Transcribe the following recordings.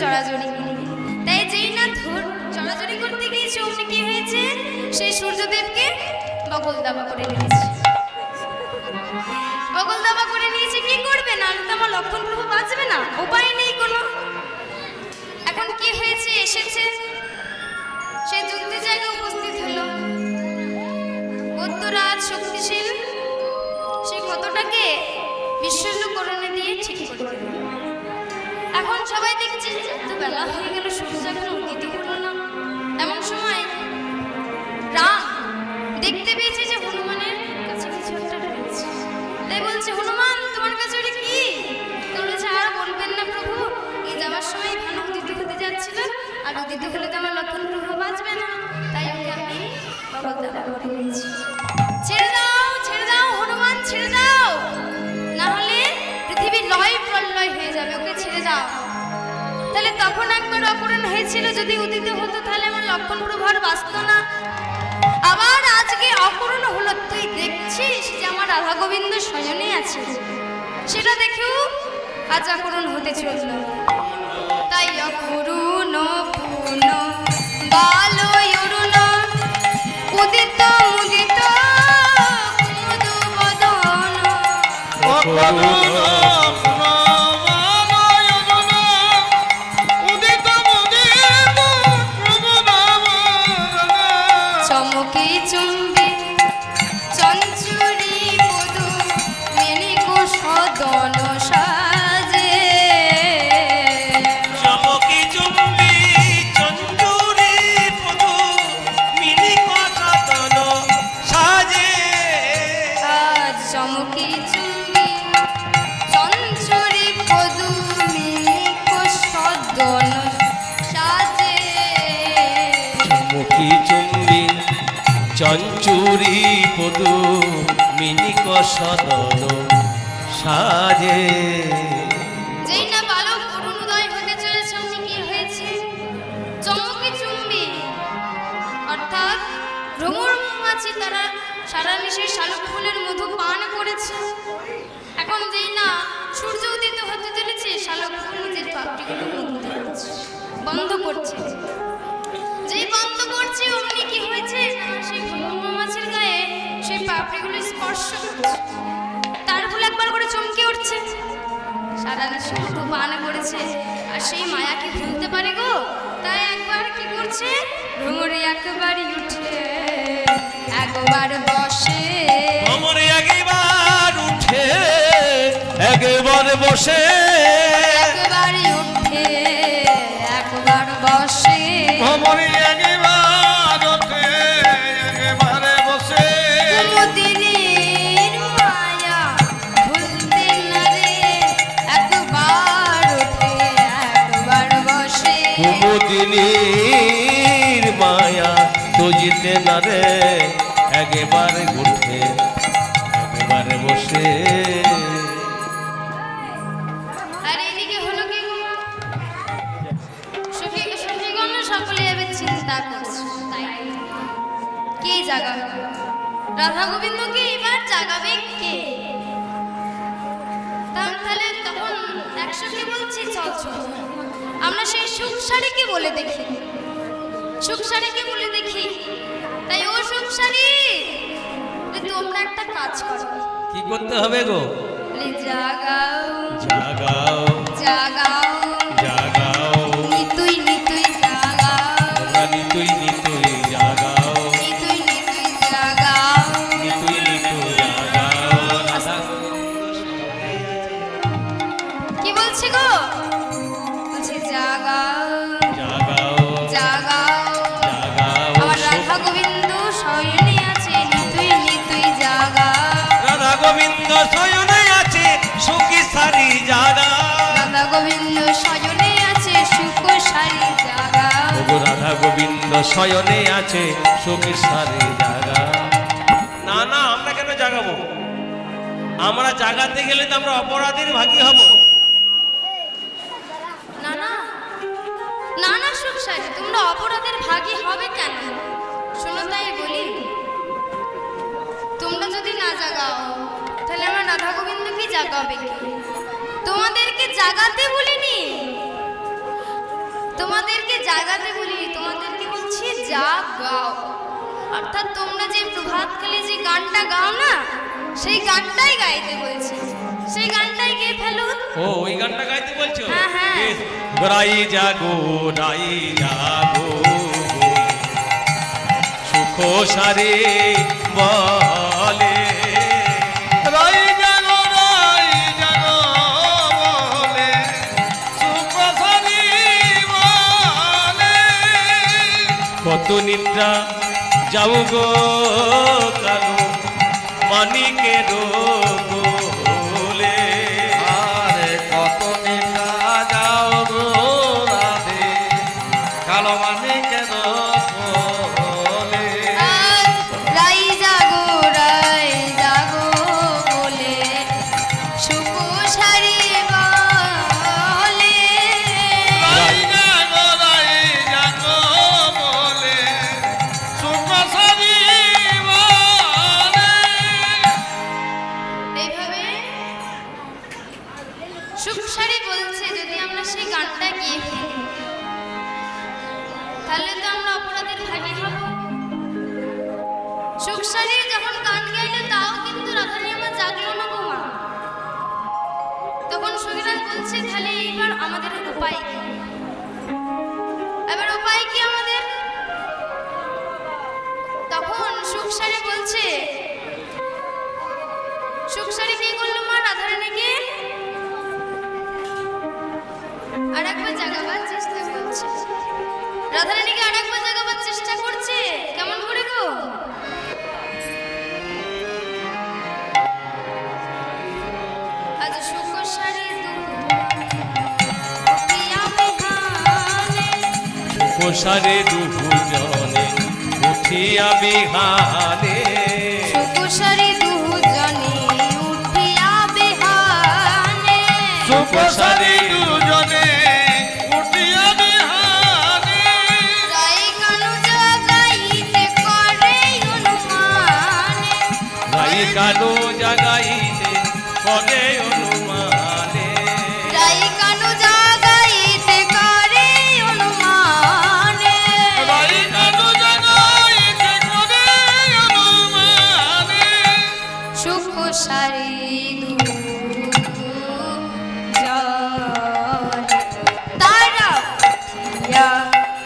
চড়াচড়ি। তাই যেই না চড়াচড়ি করতে গিয়েছে অমনি কি হয়েছে, সেই সূর্যদেবকে বগল দাবা করে নিয়েছে। বগল দাবা করে নিয়েছে, কি করবে না, তো আমার লক্ষণ প্রভু বাঁচবে না, উপায় নেই কোনো। এখন কি হয়েছে, এসেছে সেই যুদ্ধের জায়গায় উপস্থিত হলো বৌদ্ধরাজ শক্তিশীল, সেই কতটাকে বিশ্বকরণে দিয়ে ঠিক করে দিল। এখন সবাই দেখছে এত বেলা হয়ে গেল, সূর্য এখন উদিত হলো না। এমন সময় রাম দেখতে পেয়েছে যে হনুমানের কাছে কিছু একটা রয়েছে। তাই বলছে, হনুমান তোমার কাছে ওটা কি? তো বলেছে, আর বলবেন না প্রভু, এই যাওয়ার সময় ভালো উদিত হতে যাচ্ছিল, আর উদিত হলে তো আমার লক্ষণ প্রভু বাঁচবে না, তাই ওকে আমি বগলদাবা করে নিয়েছি। ছেড়ে দাও, ছেড়ে দাও হনুমান, ছেড়ে দাও, না হলে পৃথিবী লয় প্রলয় হয়ে যাবে, ওকে ছেড়ে দাও। তাহলে তখন একবার অপূরণ হয়েছিল, যদি উদিত হতো তাহলে আমার লক্ষণ প্রভু আর বাঁচত না। আবার আজকে অপূরণ হলো, তুই দেখছিস যে আমার রাধা গোবিন্দ স্বয়নে আছে, সেটা দেখেও আজ অপূরণ হতে চলল। তাই অপূর্ণ পূর্ণ বাল অরুণ উদিত মুদিত কুমুদ বদন চমকি চুম্বি চঞ্চুরি পদু মেনিক সদন সাজে। চমকি চুম্বি চঞ্চুরি পদু মেনিক সদন সাজে। আজ চমকি চুম্বি চঞ্চুরি পদু মেনিক সদন সাজে। চমকি চুম্বি চঞ্চুরি পদু মিনিক সদন সাজে। যেই না বালক অরুণোদয় হতে চলেছে, অমনি কি হয়েছে, চমকি চুম্বি অর্থাৎ ভ্রমর মৌমাছি তারা সারা নিশে শালক ফুলের মধু পান করেছে। এখন যেই না সূর্য উদিত হতে চলেছে, শালক ফুল নিজের পাপড়িগুলো বন্ধ করছে। যেই বন্ধ করছে অমনি কি হয়েছে, সেই ভ্রমর মৌমাছির গায়ে সেই পাপড়িগুলো স্পর্শ করছে, তার ফুল একবার করে চমকে উঠছে। সারা নিশে মধু পান করেছে, আর সেই মায়া কি ভুলতে পারে গো? তাই একবার কি করছে, ভ্রমরে একবারই উঠে একবার বসে। ভ্রমরে একবার উঠে একবার বসে। একবারই উঠে একবার বসে। ভ্রমরে একবার উঠে একবার বসে। কুমুদিনীর মায়া ভুলতে না রে, একবার উঠে একবার বসে। কুমুদিনীর মায়া তো জিতে না রে, একবার উঠে একবার বসে। আর এদিকে হলো কি, সখীগণ সকলে এবার চিন্তা করছে, তাই কে জাগাবে রাধা গোবিন্দকে? এবার জাগাবে কে? তাহলে তখন একসঙ্গে বলছি, চল চল আমরা সেই সুখ শাড়িকে বলে দেখি, সুখ শাড়িকে বলে দেখি। তাই ও সুখ শাড়ি, তোমরা একটা কাজ করো। কি করতে হবে গো? জাগাও জাগাও জাগাও জাগাও নিতুই নিতুই জাগাও, নিতুই নিতুই জাগাও নিতুই নিতুই জাগাও। নিতুই নিতুই জাগাও। কি বলছে গো? বলছে জাগাও জাগাও জাগাও। জাগাও। আমার রাধা গোবিন্দ শয়নে আছে, নিতুই নিতুই জাগাও। রাধা গোবিন্দ শয়নে আছে, সুখী সারি জাগাও। রাধা গোবিন্দ শয়নে আছে, সুখ সারি জাগাও। রাধা গোবিন্দ শয়নে আছে, সুখী সারি জাগাও। না না, আমরা কেন জাগাবো? আমরা জাগাতে গেলে তো আমরা অপরাধীর ভাগী হব। না না না না সুখ সারি, তোমরা অপরাধের ভাগী হবে কেন? শোনো তাই বলি, তোমরা যদি না জাগাও তাহলে আমার রাধা গোবিন্দ কি জাগাবে? তোমাদেরকে জাগাতে বলিনি, জাগাতে বলি, তোমাদেরকে বলছি যা গাও। অর্থাৎ তোমরা যে প্রভাতকালে যে গানটা গাও না, সেই গানটাই গাইতে বলছি। সেই গানটাই গেয়ে ফেলো। ও ওই গানটা গাইতে বলছো? হ্যাঁ, হ্যাঁ। বেশ। রাই জাগো সুখ সারে বলে, রাই জাগো বলে, সুখ সারে বলে। কত নিদ্রা যাও গো কালো মানিকের গোলে, আরে কত নিন্দা যাও গো রাধে কালো মানিকের কোলে। রাই জাগো বলে সুখ সারি বলে, রাই জাগো বলে সুখ সারি বলে। এইভাবে সুখ সারি বলছে। যদি আমরা সেই গানটা গিয়ে ফেলি, তাহলে তো আমরা অপরাধের ভাগী হব। সুখ সারি যখন গান গাইলো, তাও কিন্তু রাধারানী আমার জাগলো না গো মা। তখন সখীরাজ বলছে, তাহলে এইবার আমাদের উপায় কি? এবার উপায় কি আমাদের? তখন সুখ সারি বলছে, সুখ সারি কি করলো মা? রাধারানীকে আর একবার জাগাবার চেষ্টা করছে। রাধারানীকে আর একবার জাগাবার চেষ্টা করছে। কেমন করে গো? আজ সুখ সারি কোষারে দুজনে উঠিয়া বিহানে, সুকুশারি দুজনে উঠিয়া বিহানে, সুখসারি দুজনে উঠিয়া বিহানে, রাই কানু জাগাইতে করে অনুমানে, রাই কানো জাগাইতে করে অনুমানে, রাই কানু জাগাইতে করে অনুমানে, রাই কানু জাগাইতে করে অনুমানে। সুকুশারি তারা উঠিয়া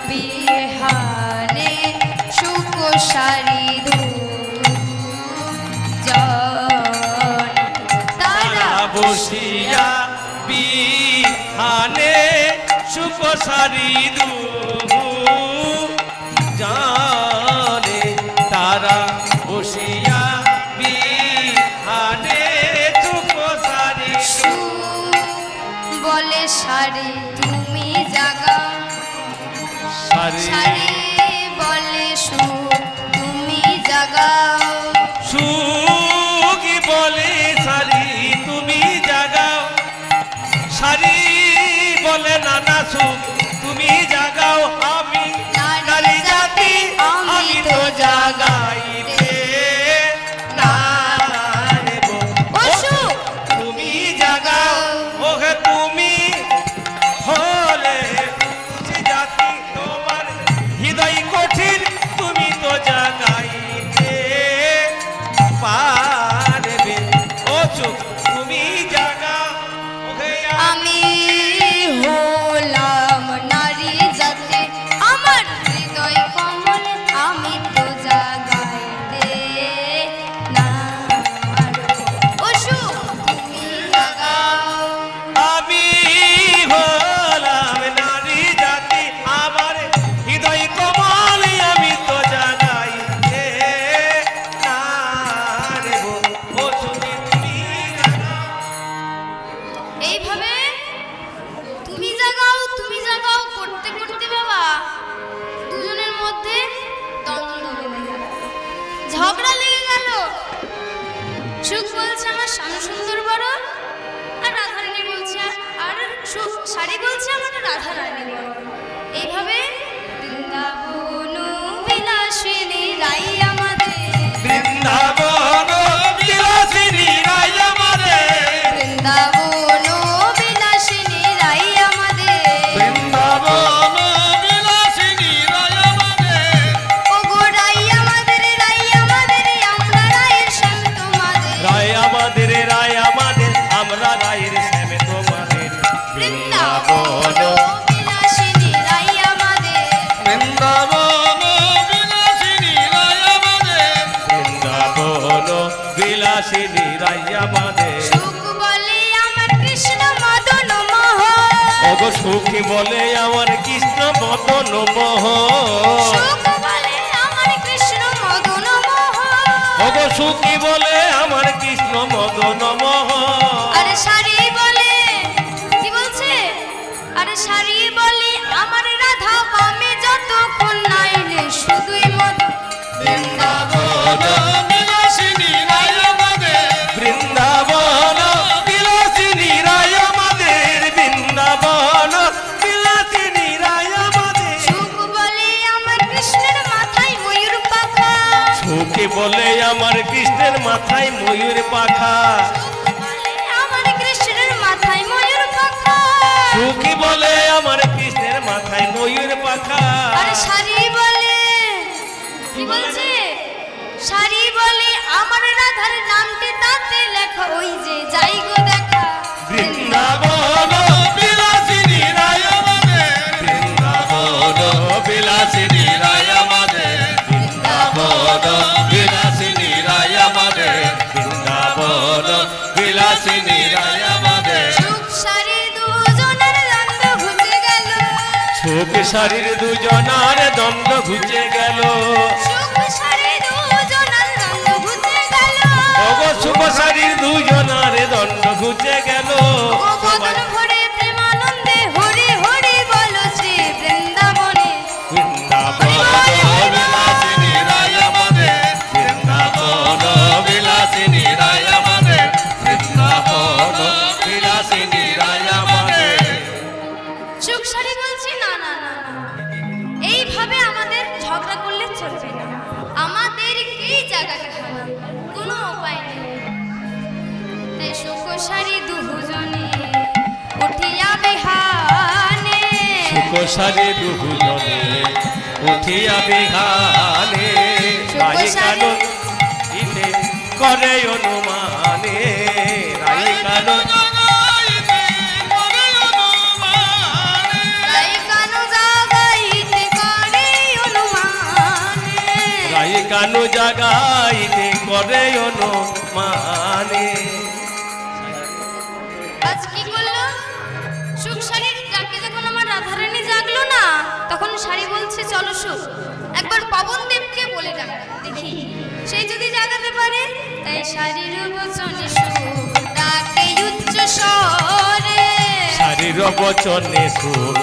বিহানে, সুকুশারি তারা বসিয়া বিহানে, সুকোষারি জানে, তারা বসিয়া বিহানে, সুকোষারি বলে সারি তুমি জাগা, সারি সারি বলে সু তুমি জাগাও, সুখী বলে সারি তুমি জাগাও, সারি বলে নানা সুখ তুমি জাগাও। আমি নারী জাতি আমি তো জাগাইতে না দেব। ও সুখ তুমি জাগাও, ওহে তুমি হলে তুলসী জাতি, তোমার হৃদয় কঠিন তুমি তো জাগাইতে পারবে। ও চুপ তুমি জাগাও, ওহে আমি হলাম নারী জাতি, আমার হৃদয় কমল আমি তো জাগাইতে না পারবো। ও সুখ তুমি জাগাও, আমি হলাম নারী জাতি, আমার হৃদয় কমল আমি তো জাগাইতে না দেব। ও চুপি তুমি জাগাও। এইভাবে তুমি জাগাও করতে করতে বাবা দুজনের মধ্যে দ্বন্দ্ব লেগে গেল, ঝগড়া লেগে গেল। সুখ বলছে আমার স্বামী সুন্দর বড়, আর রাধারানী বলছে, আর সুখ শাড়ি বলছে আমার রাধারানী বড়। এইভাবে বৃন্দাবন বিলাসিনী রাই আমাদের, বৃন্দাবন বিলাসিনী রাই আমাদের, বৃন্দাবন বিলাসিনী রাই আমাদের, বৃন্দাবন বিলা ওগো সুখী বলে আমার কৃষ্ণ মদন মোহন সুখ বলে আমার কৃষ্ণ মদন মোহন ওগো সুখী বলে আমার কৃষ্ণ মদন মোহন আরে শাড়ি বলে কি বলছে আরে শাড়ি বলে আমার রাধা পামে যতক্ষণ নাইলে শুধুই মদ বৃন্দাবন বিলাসিনী রায় আমাদের বৃন্দাবন বিলাসিনী রায় আমাদের বৃন্দাবন বিলাসিনী রায় আমাদের সুখ বলে আমার কৃষ্ণের মাথায় ময়ূর পাখা সুখী বলে আমার কৃষ্ণের মাথায় ময়ূর পাখা বলে আমার কৃষ্ণের মাথায় ময়ূর পাখা সুখী বলে আমার কৃষ্ণের মাথায় ময়ূর পাখা আরে শাড়ি বলে কি বলছে শাড়ি বলে আমার রাধার নামটি তাতে লেখা ওই যে যাই গো দেখা বৃন্দাবন বিলাসিনী রায় আমাদের বৃন্দাবন বিলাসিনী রায় আমাদের বৃন্দাবন বিলাসিনী রায় আমাদের বৃন্দাবন বিলাসিনী রায় আমাদের সুখ শাড়ি দুজনের দ্বন্দ্ব ঘুচে গেল সুখ শারীর দুজনার দ্বন্দ্ব ঘুচে গেল সুখ শাড়ি দুজনের দ্বন্দ্ব ঘুচে গেল ওগো সুখ শারীর দুজনার দ্বন্দ্ব ঘুচে গেল ও বদন ভরে প্রেমানন্দে হরি হরি বলো শ্রী বৃন্দাবনে বৃন্দাবন বিলাসিনী রায় আমাদের বৃন্দাবন বিলাসিনী রায় আমাদের বৃন্দাবন বিলাসিনী রায় আমাদের সুখ শাড়ি বলছি না না না না এইভাবে আমাদের ঝগড়া করলে চলবে না আমাদেরকেই জায়গাটা খাওয়া কোনো উপায় নেই তাই সুখ শাড়ি দুজনে উঠিয়া বিহানে সুখ শারী দুজনে উঠিয়া বিহানে রাই কানন ইতে করে অনুমানে রাই কানন তাই কানু জাগাইতে করে অনুমানে রাই কানু জাগাইতে করে অনুমানে আজ কি করলো সুখ শাড়ির ডাকে যখন আমার রাধারানী জাগলো না তখন শাড়ি বলছে চলো সুখ একবার পবন দেবকে বলে ডাক দেখি সেই যদি জাগাতে পারে তাই শাড়ির বচনে সুখ ডাকে উচ্চ স্বরে শারীর বচনে সুর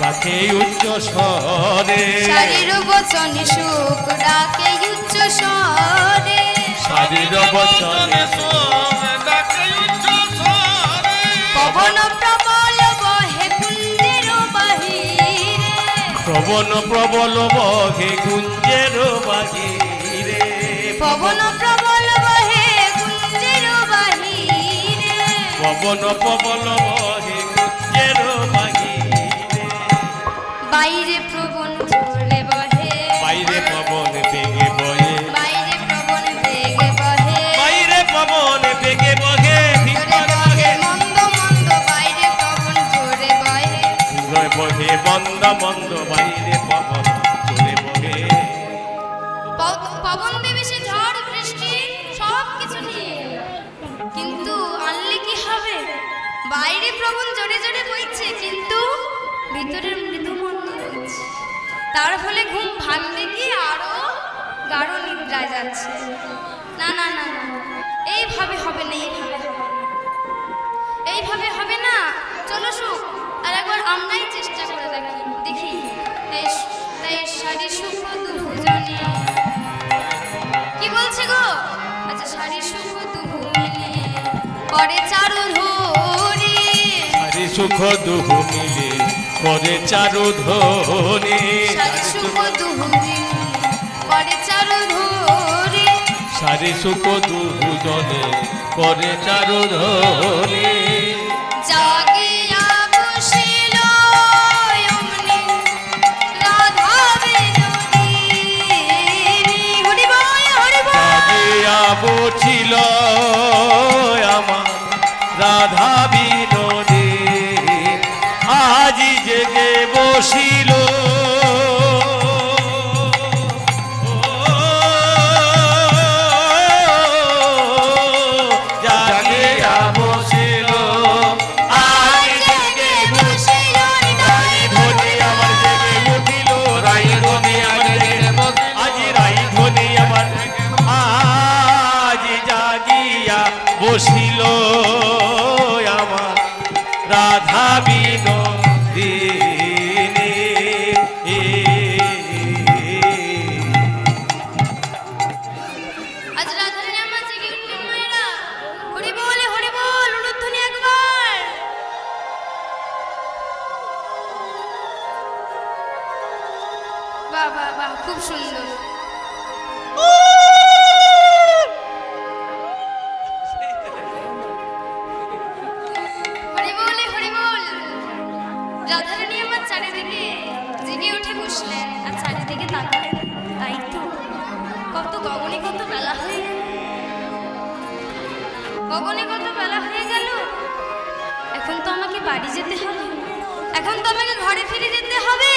ডাকে উচ্চ স্বরে শাড়ির বচনে সুখ ডাকে উচ্চ স্বরে শারীর বচনে পবন প্রবল বহে কুঞ্জের বাহিরে প্রবল প্রবল বহে গুঞ্জের বাহিরে পবন প্রবল বহে কুঞ্জের বাহিরে পবন প্রবল বহে গুঞ্জের বাহিরে বাইরে প্রবন ঝরে বহে বাইরে পবন বেগে বহে বাইরে প্রবন বেগে বহে বাইরে পবন বেগে বহে ঝরে ভিতর বহে বহে মন্দ মন্দ বাইরে প্রবন ঝরে বহে হৃদয় বহে মন্দ মন্দ বাইরে পবন চলে বহে পবন দেবে সে ঝড় বৃষ্টি সব কিছু নিয়ে কিন্তু আনলে কি হবে বাইরে প্রবন জোরে জোরে বইছে কিন্তু ভিতরের মৃদু মন্দ রয়েছে তার ফলে ঘুম ভাঙতে গিয়ে আরো গাঢ় নিদ্রায় যাচ্ছে না না না না এইভাবে হবে না এইভাবে হবে না চলো সুখ আর একবার আমরাই চেষ্টা করে দেখি তাই শাড়ি সুখ দুজনে কি বলছে গো আচ্ছা শাড়ি সুখ দুজনে করে চারু ধরে শারী সুখ দুহু মিলে করে চারু ধনে শাড়ি সুখ দুজনে করে চারু ধরে শারী সুখ দুহু জনে করে চারু ধনে জাগিয়া বসিল অমনি রাধা বিনোদিনী হরি বল জাগিয়া বছিল আমার রাধা বিনোদী আজি জেগে বসিল জাগিয়া বসিল আজ জেগে বসিল বাহ বাহ বাহ, খুব সুন্দর। হরি বল হরি বল। রাধারানী আমার চারিদিকে জেগে উঠে বসলেন আর চারিদিকে তাকালেন। তাই তো কত গগনে কত বেলা হয়ে গেল, গগনে কত বেলা হয়ে গেল। এখন তো আমাকে বাড়ি যেতে হবে, এখন তো আমাকে ঘরে ফিরে যেতে হবে।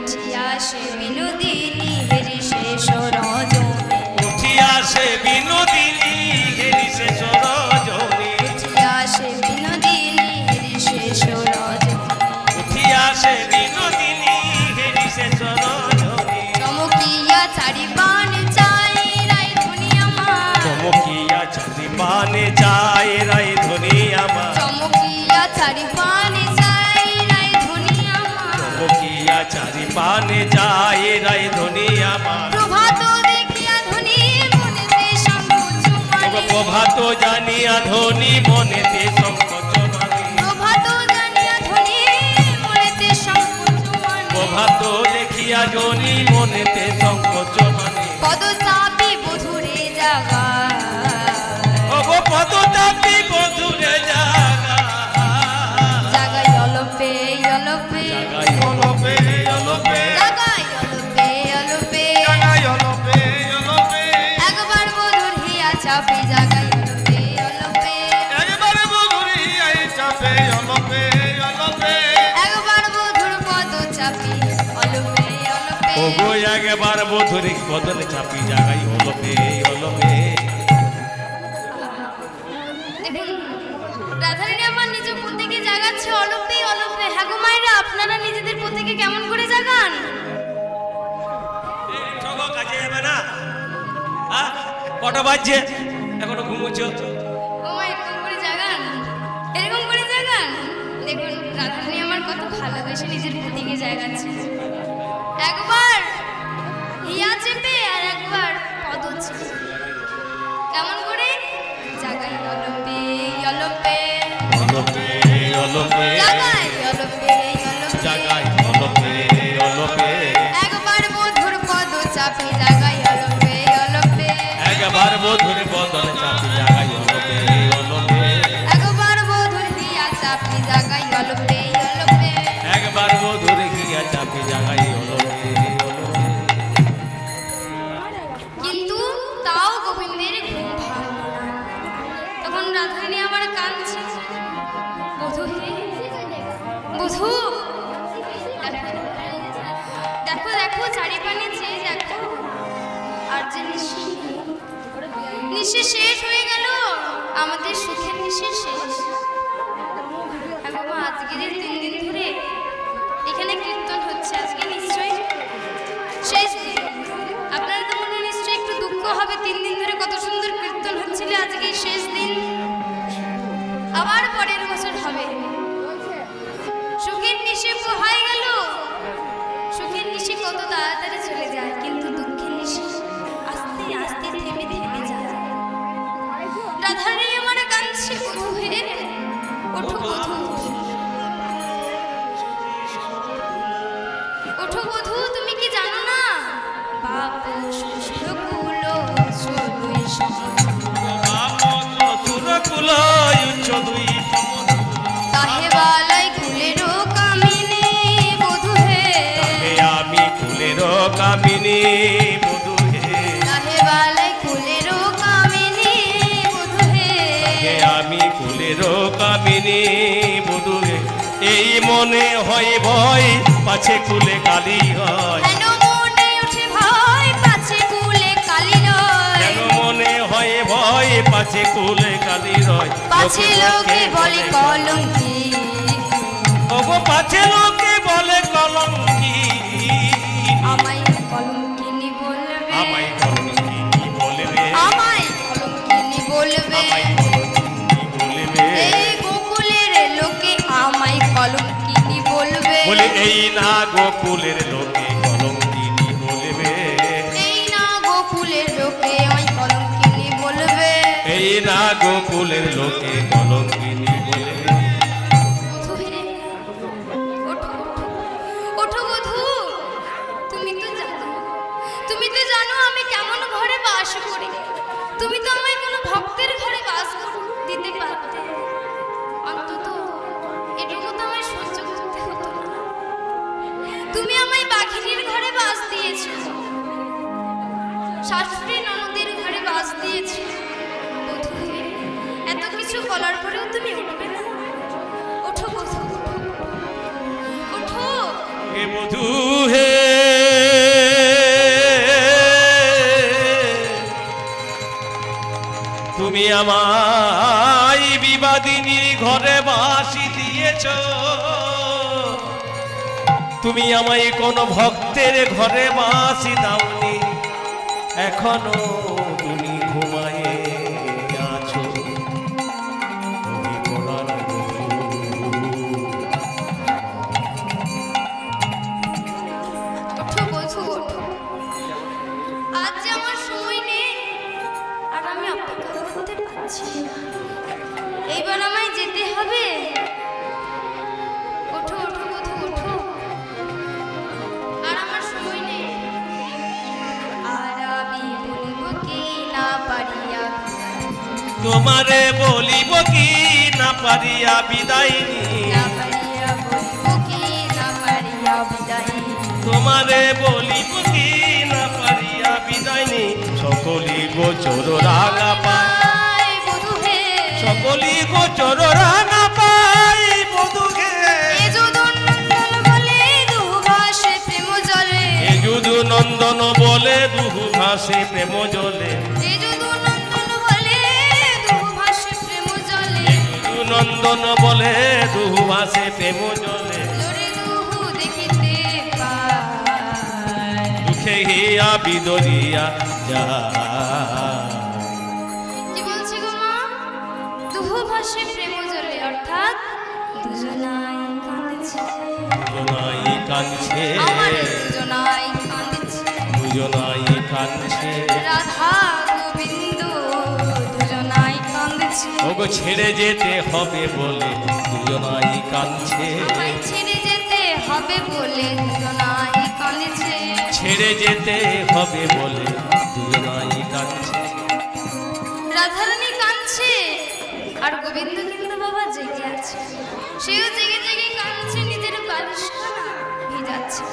উঠিয়া সে বিনোদিনী হেরি শেষ রজনী, উঠিয়া সে বিনোদিনী হেরি শেষ রজনী, উঠিয়া সে বিনোদিনী হেরি শেষ রজনী, উঠিয়া সে বিনোদিনী হেরি শেষ রজনী। চমকিয়া চারিবান চাই রাই ধনী আমার, চমকিয়া চারিবানে যায় রাই ধনী আমার, চমকিয়া চারিবান চাই রাই ধনী আমার, চমকিয়া চারিবানে যায় রাই ধনী আমার। প্রভাত দেখিয়া ধনী মনেতে সংকোচ মানে, প্রভাত জানিয়া ধনী মনেতে সংকোচ মানে, প্রভাত জানিয়া ধনী মনেতে সংকোচ মানে, প্রভাত দেখিয়া ধনী মনেতে সংকোচ মানে। পদ চাপি বধুরে জাগা, ওগো পদ চাপি বধুরে জাগা, জাগাই অলপে অলপে, জাগাই অলপে অলপে, জাগাই অলপে অলপে, জাগাই অলপে অলপে, একবার বধুর হিয়া চাপি জাগাই অলপে অলপে, একবারে বধুরি আই চাপে অলপে অলপে, একবার বধুর পদ চাপি অলপে অলপে। ওগো একবার বধুরে বদলে চাপি জাগাই অলপে অলপে। দেখুন রাধারানী আমার নিজ প্রত্যেকে জাগাচ্ছে অলপে অলপে। হ্যাঁ গো মায়েরা, আপনারা নিজেদের প্রত্যেকে কেমন করে জাগান? ঠগো কাজে যাবে না? হ্যাঁ? কটা বাজছে এখনো ঘুমোচ্ছ? ও মা, এরকম করে জাগান, এরকম করে জাগান। দেখুন রাধারানী আমার কত ভালোবেসে নিজের প্রত্যেকে জাগাচ্ছে। একবার হিয়া চেপে আর একবার পদ চেপে। কেমন করে? জাগাই অলপে অলপে, অলপে অলপে, জাগাই অলপে অলপে, জাগাই অলপে অলপে, একবার বধুর পদ চাপি জাগাই অলপে অলপে, একবার বধুরে বদলে চাপি জাগাই অলপে অলপে, একবার বধুর হিয়া চাপি জাগাই অলপে অলপে। একবার বধুরে গিয়া চাপি জাগাই অলপে অলপে। কিন্তু তাও গোবিন্দের ঘুম ভাঙল না। তখন রাধারানী আমার কাঁদছে, বধূ হে বধূ, দেখো দেখো চারিপানে চেয়ে দেখো, আর যে নিঃশ্বাস শেষ হয়ে গেল, আমাদের সুখের নিঃশ্বাস শেষ। এখন আজকের 3 দিন ধরে এখানে কীর্তন হচ্ছে, আজকে নিশ্চয়ই শেষ দিন। আপনারা তো মনে নিশ্চয়ই একটু দুঃখ হবে, 3 দিন ধরে কত সুন্দর কীর্তন হচ্ছিল, আজকে শেষ দিন। আবার পরের বছর হবে। সুখের নিশে পোহাই গেল, সুখের নিশে কত তাড়াতাড়ি চলে যায়, কিন্তু দুঃখের নিশে আস্তে আস্তে থেমে থেমে যায়। রাধারানী আমার কাঁদছে, বধূ হে ওঠো বধূ, ওঠো বধূ, তুমি কি জানো না? বাপ শ্বশুর কুল চলুই সুরকুল উচ্চ দুই তাহে বালাই কুলেরও কামিনী বধূ হে, আমি কুলের কামিনী বধূ হে, তাহে বালাই কুলেরও কামিনী বধূ হে, আমি কুলের কামিনী বধূ হে। এই মনে হয় ভয়, পাছে কুলে কালি হয়, কেন মনে উঠে ভয়, পাছে কুলে কালি নয়, কেন মনে হয় ভয়, পাছে কুলে কালি রয়। পাছে লোকে বলে কলঙ্কি, ওগো পাছে লোকে বলে কলঙ্কি, আমায় কলঙ্কিনী বলবে, আমায় কলঙ্কিনী বলবে, আমায় কলঙ্কিনী বলবে, আমায় কলঙ্কিনী বলবে। এই গোকুলের লোকে আমায় কলঙ্কিনী বলবে, বলে এই না গোকুলের লোকে কলঙ্কিনী বলবে, এই না গোকুলের লোকে আমায় কলঙ্কিনী বলবে। এই না গোকুলের লোকে কলঙ্কিনী বলবে। বধূ হে, ওঠো ওঠো, ওঠো বধূ, তুমি আমায় বাঘিনীর ঘরে বাস দিয়েছ, শাশুড়ি ননদের ঘরে বাস দিয়েছ। বধূ হে, এত কিছু বলার পরেও তুমি উঠবে না? ওঠো বধূ, ওঠো। এ বধূ হে, তুমি আমায় বিবাদিনীর ঘরে বাসি দিয়েছ, তুমি আমায় কোন ভক্তের ঘরে বাসি দাওনি। এখনো তুমি ঘুমায়ে আছো। ওই পরাণ বধূ, ওঠো বধূ, ওঠো। আজ যে আমার সময় নেই, আর আমি অপেক্ষা করতে পারছি না। এইবার আমায় যেতে হবে। ওঠো ওঠো বধূ, ওঠো। আর আমার সময় নেই। আর আমি বলিব কি না পারিয়া, তোমারে বলিব কি না পারিয়া বিদায় নি। না পারিয়া বলিব কি না পারিয়া বিদায়। তোমারে বলিব কি না পারিয়া বিদায় নি। সকলি গোচর রাঙা পায় বধূ হে, সকলি গোচর রাঙা পাই বধূ হে। এ যদু নন্দন বলে দুহু ভাসে প্রেম জলে, এ যদু নন্দন বলে দুহু ভাসে প্রেম জলে। এ যদু নন্দন বলে দুহু ভাসে প্রেম জলে। যদু নন্দন বলে দুহু ভাসে প্রেম জলে। জোরে দুহু দেখিতে পায়। দুঃখে হিয়া বিদরিয়া যা। কি বলছি গো মা? দুহু ভাসে প্রেম জলে, অর্থাৎ দুজনাই কাঁদছে। দুজনাই কাঁদছে, আমার দুজনাই কাঁদছে। দুজনাই কাঁদছে। রাধা গোবিন্দ দুজনাই কাঁদছে। ওগো ছেড়ে যেতে হবে বলে দুজনাই কাঁদছে। আমায় ছেড়ে যেতে হবে বলে দুজনাই কাঁদছে। ছেড়ে যেতে হবে বলে দুজনাই কাঁদছে। রাধারানী কাঁদছে, আর গোবিন্দ কিন্তু বাবা জেগে আছে। সেও জেগে জেগে কাঁদছে, নিজের বালিশখানা ভিজাচ্ছে।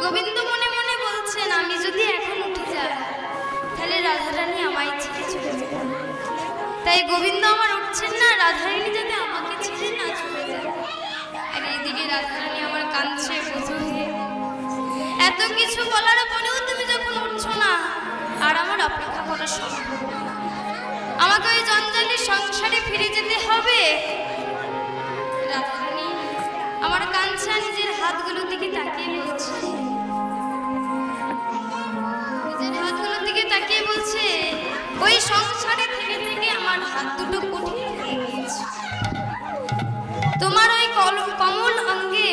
গোবিন্দ মনে মনে বলছেন, আমি যদি এখন উঠে যাই তাহলে রাধারানী আমায় ছেড়ে চলে যাবে। তাই গোবিন্দ আমার উঠছেন না, রাধারানী যাতে আমাকে ছেড়ে না চলে যায়। আর এইদিকে রাধারানী আমার কাঁদছে। বধূ হে, এত কিছু বলার পরেও তুমি যখন উঠছো না, আর আমার অপেক্ষা করা সম্ভব না। আমাকে ওই জঞ্জালি সংসারে ফিরে যেতে হবে। রাধারানী আমার কাঞ্চা নিজের হাতগুলোর দিকে তাকিয়ে বলছে, নিজের হাতগুলোর দিকে তাকিয়ে বলছে, ওই সংসারে থেকে থেকে আমার হাত দুটো কঠিন হয়ে গেছে। তোমার ওই কমল অঙ্গে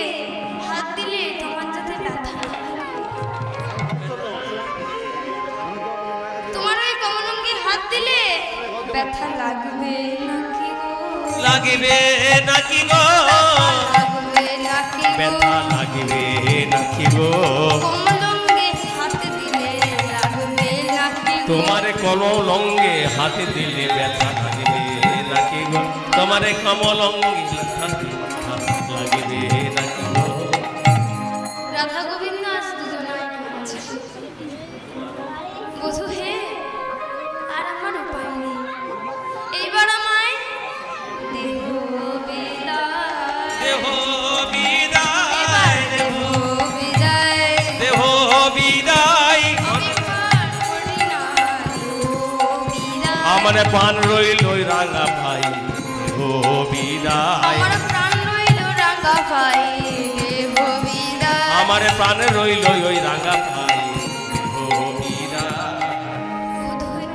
হাত দিলে তোমার যাতে ব্যথা না লাগে। তোমার ওই কমল অঙ্গে হাত দিলে ব্যথা লাগবে নাকি গো? লাগবে নাকি গো? লাগবে নাকি গো? ব্যথা লাগবে নাকি গো? কমল অঙ্গে হাত দিলে লাগবে নাকি গো? তোমার কমল অঙ্গে হাতে দিলে ব্যথা লাগবে নাকি গো? তোমার কমল অঙ্গে লাগবে নাকি গো? রাধা গোবিন্দ আজ দুজনাই কাঁদছে। বধূ হে, আর আমার উপায় নেই। এইবার আমায় দেহ বিদায়, দেহ এবার বিদায়, দেহ বিদায়। দেহ বিদায়। আমি পার করি না দেহ বিদায়। আমার পান রইল ওই রাঙা ভাই দেহ বিদায়। আমার প্রাণ রইল রাঙা ভাই দেহ বিদায়। আমার প্রাণ রইল ওই রাঙা ভাই দেহ বিদায়। বধূ হে,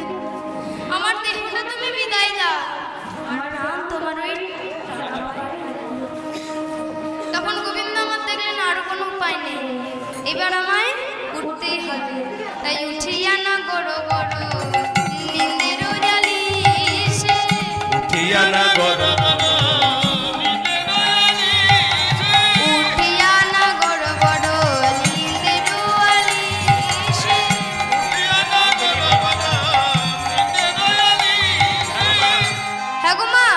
আমার দেহটা তুমি বিদায় দাও, আমার প্রাণ তোমার ওই রাঙা ভাই। তখন গোবিন্দ আমার দেখলেন আর কোনো উপায় নেই, এবার আমায় উঠতেই হবে। তাই উঠিয়া না গড় গড় নিন্দের জালি সে, উঠিয়া না গড় উঠিয়া না গড় গড় নিন্দের জালি সে। হ্যাঁ গো মা,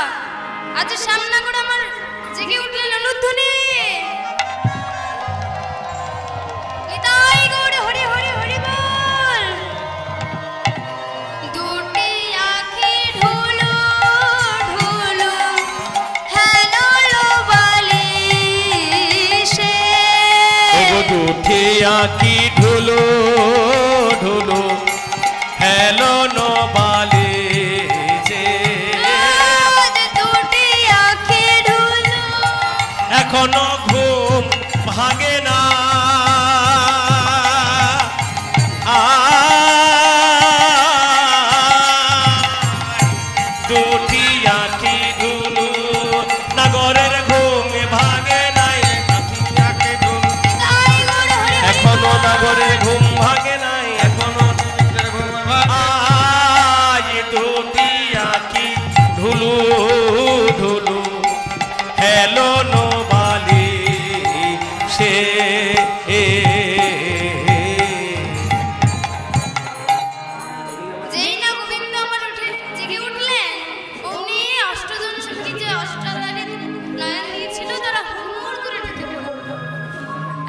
আজ সামনা করে আমার জেগে উঠলেন অনুধ্বনি। আঁকি ঢুলু ঢুলু হেলো নবালি দুটি আঁখি ঢুলু এখনো ঘুম ভাঙে না দুটি আঁখি ঢুলু নাগরের ঘুম ভাঙে নাই এখনো নাগরের ঘুম ভাঙে নাই এখনো দুটি আঁখি ঢুলু ঢুলু হেলো নবালি সে যেই না গোবিন্দ আমার উঠে জেগে উঠলেন অমনি অষ্টজন সখী যে অষ্টাধারী নয়ন দিয়েছিল তারা হুড়মুড় করে ঢুকে পড়ল।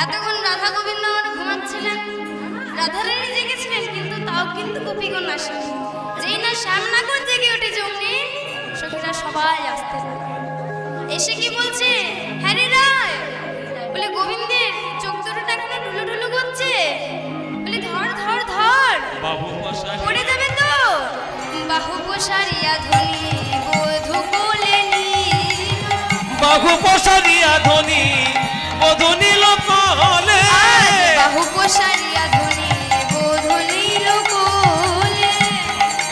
এতক্ষণ রাধা গোবিন্দ আমার ঘুমাচ্ছিলেন, রাধারানী জেগেছিলেন, কিন্তু তাও কিন্তু গোপীগণ আসেনি। যেই না শ্যামনাগর জেগে উঠেছে অমনি সখীরা সবাই আসতে লাগলো। এসে কি বলছে, হ্যাঁ রে রায়, বলে গোবিন্দের চোখ দুটোটা এখনো ঢুলু ঢুলু করছে, বলে ধর ধর ধর বাবু পড়ে যাবে তো। বাহু প্রসারিয়া ধ্বনি বধূ কোলে নিল, বাহু প্রসারিয়া ধ্বনি বধূ নীল কোলে বাহু প্রসারিয়া ধ্বনি বধূ নীল কোলে,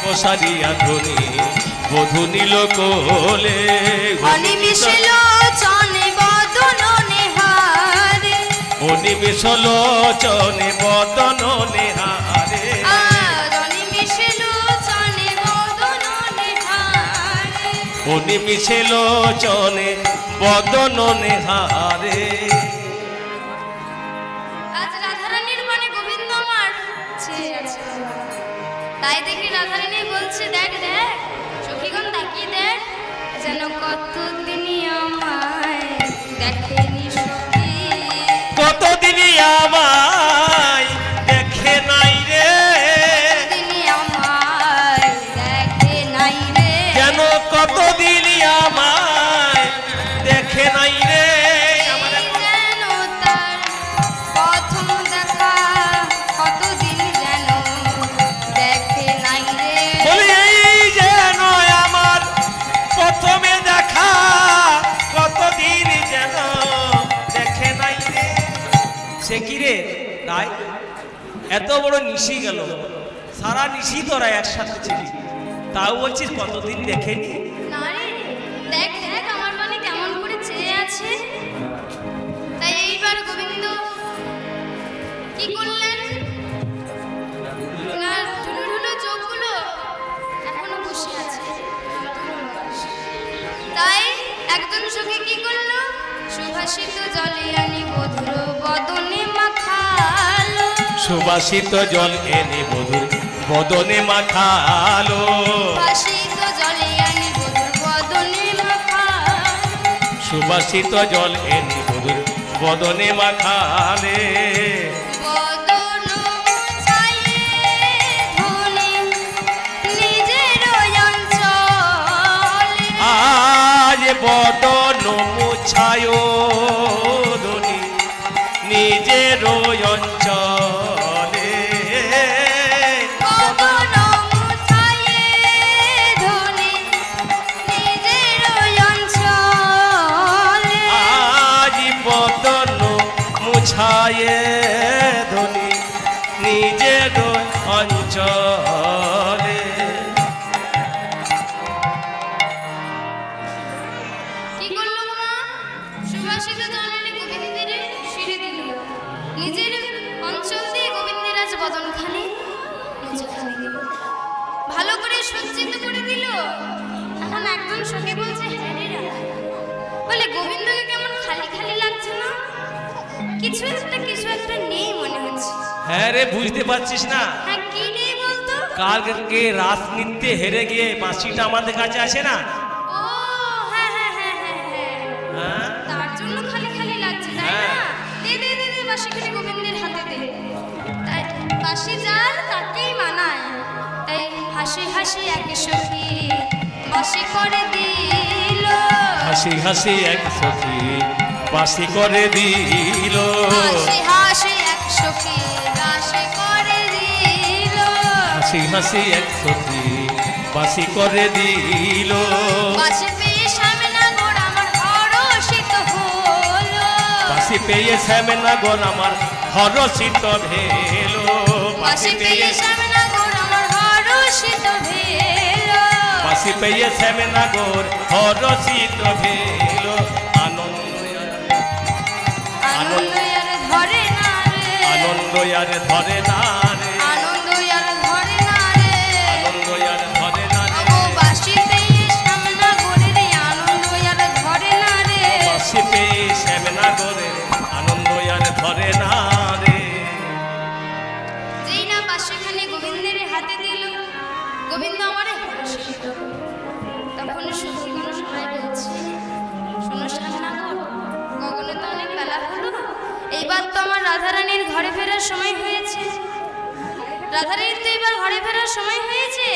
প্রসারিয়া ধ্বনি বধূ নীল কোলে অনিমিষে লোচনে বদন নেহারে, অনিমিষ লোচনে বদন নেহারে অনিমিষে লোচনে বদন নেহারে। অনিমিষে লোচনে বদন নেহারে আজ রাধারানীর মনে গোবিন্দ আমার ছেয়ে আছে, তাই দেখি রাধারানী বলছে, দেখ দেখ সখীগণ তাকিয়ে দেখ, যেন কতদিনই আমায় দেখেনি সখী, কতদিনই আমায় দেখে নাই রে দিনই আমায় দেখে নাই রে, যেন কতদিনই আমায় দেখে নাই রে আমার এই যেন তার প্রথম দেখা, কতদিন যেন দেখে নাই রে। বলি এই যেন আমার প্রথমে দেখা কতদিন যেন দেখে নাই রে সে কি রে রায় এত বড় নিশি গেল সারা নিশি তোরা একসাথে ছিলি তাও বলছিস কতদিন দেখেনি না রে, দেখ দেখ আমার মনে কেমন করে চেয়ে আছে। তাই এইবার গোবিন্দ কি করলেন, না ঢুলু ঢুলু চোখগুলো এখনো বসে আছে, তাই একজন সখী কি করলো, সুভাষিত জলে আনি বধুর বদনে মাখালো, সুবাসিত জল এনে বধুর বদনে মাখালো সুভাষিত জলে আনি বধুর বদনে মাখালো, সুবাসিত জল এনে বধুর বদনে মাখালে বদন মুছায়ে ধুলি নিজের অঞ্চলে, আজ বদন মুছায় ধনি নিজের অঞ্চলে বদন মুছায়ে ধুলি নিজের অঞ্চলে, আজ বদন মুছায়ে ধনি নিজের অঞ্চলে কি করলো মা, সুভাষিত জলে গোবিন্দের শিরে দিল, নিজের অঞ্চল দিয়ে গোবিন্দের আজ বদনখানি মুছাখানি দিল, ভালো করে সজ্জিত করে দিল। এখন একজন সখী বলছে, হ্যাঁ রে রাধা, বলে গোবিন্দকে কেমন খালি খালি লাগছে না, কিছু একটা নেই মনে হচ্ছে। হ্যাঁ রে বুঝতে পারছিস না হ্যাঁ কি নেই বলতো, কালকে রাস নৃত্যে হেরে গিয়ে বাঁশিটা আমাদের কাছে আসে না ও হ্যাঁ হ্যাঁ হ্যাঁ হ্যাঁ হ্যাঁ, হ্যাঁ তার জন্য খালি খালি লাগছে তাই না, দে দে দে দে বাঁশিখানি গোবিন্দের হাতে দে, তাই বাঁশি যার তাকেই মানায়, তাই হাসি হাসি এক সখী বাঁশি করে দিল, হাসি হাসি এক সখী বাঁশি করে দিল হাসি হাসি এক সখী দাসী করে দিল হাসি হাসি এক সখী বাসি করে দিল বাসি পেয়ে শ্যামনগর আমার হরষিত হলো বাসি পেয়ে শ্যামনগর আমার হরষিত ভেল বাসি পেয়ে শ্যামনগর আমার হরষিত ভেল বাসি পেয়ে শ্যামনগর হরষিত ভেল আনন্দ আর ধরে না রে আনন্দ আর ধরে না রে আনন্দ আর ধরে না রে আনন্দ আর ধরে না রে ও বাসি পেয়ে শ্যামনগরের আনন্দ আর ধরে না রে বাসি পেয়ে শ্যামনগরের আনন্দ আর ধরে না রে যেই না বাসিখানি গোবিন্দের হাতে দিল গোবিন্দ আমারে হরষিত তখন সখীগণ সবাই বলছে শোনো শ্যামনগর গগনে তো অনেক বেলা হলো এইবার তো আমার রাধারানীর ঘরে ফেরার সময় হয়েছে রাধারানীর তো এবার ঘরে ফেরার সময় হয়েছে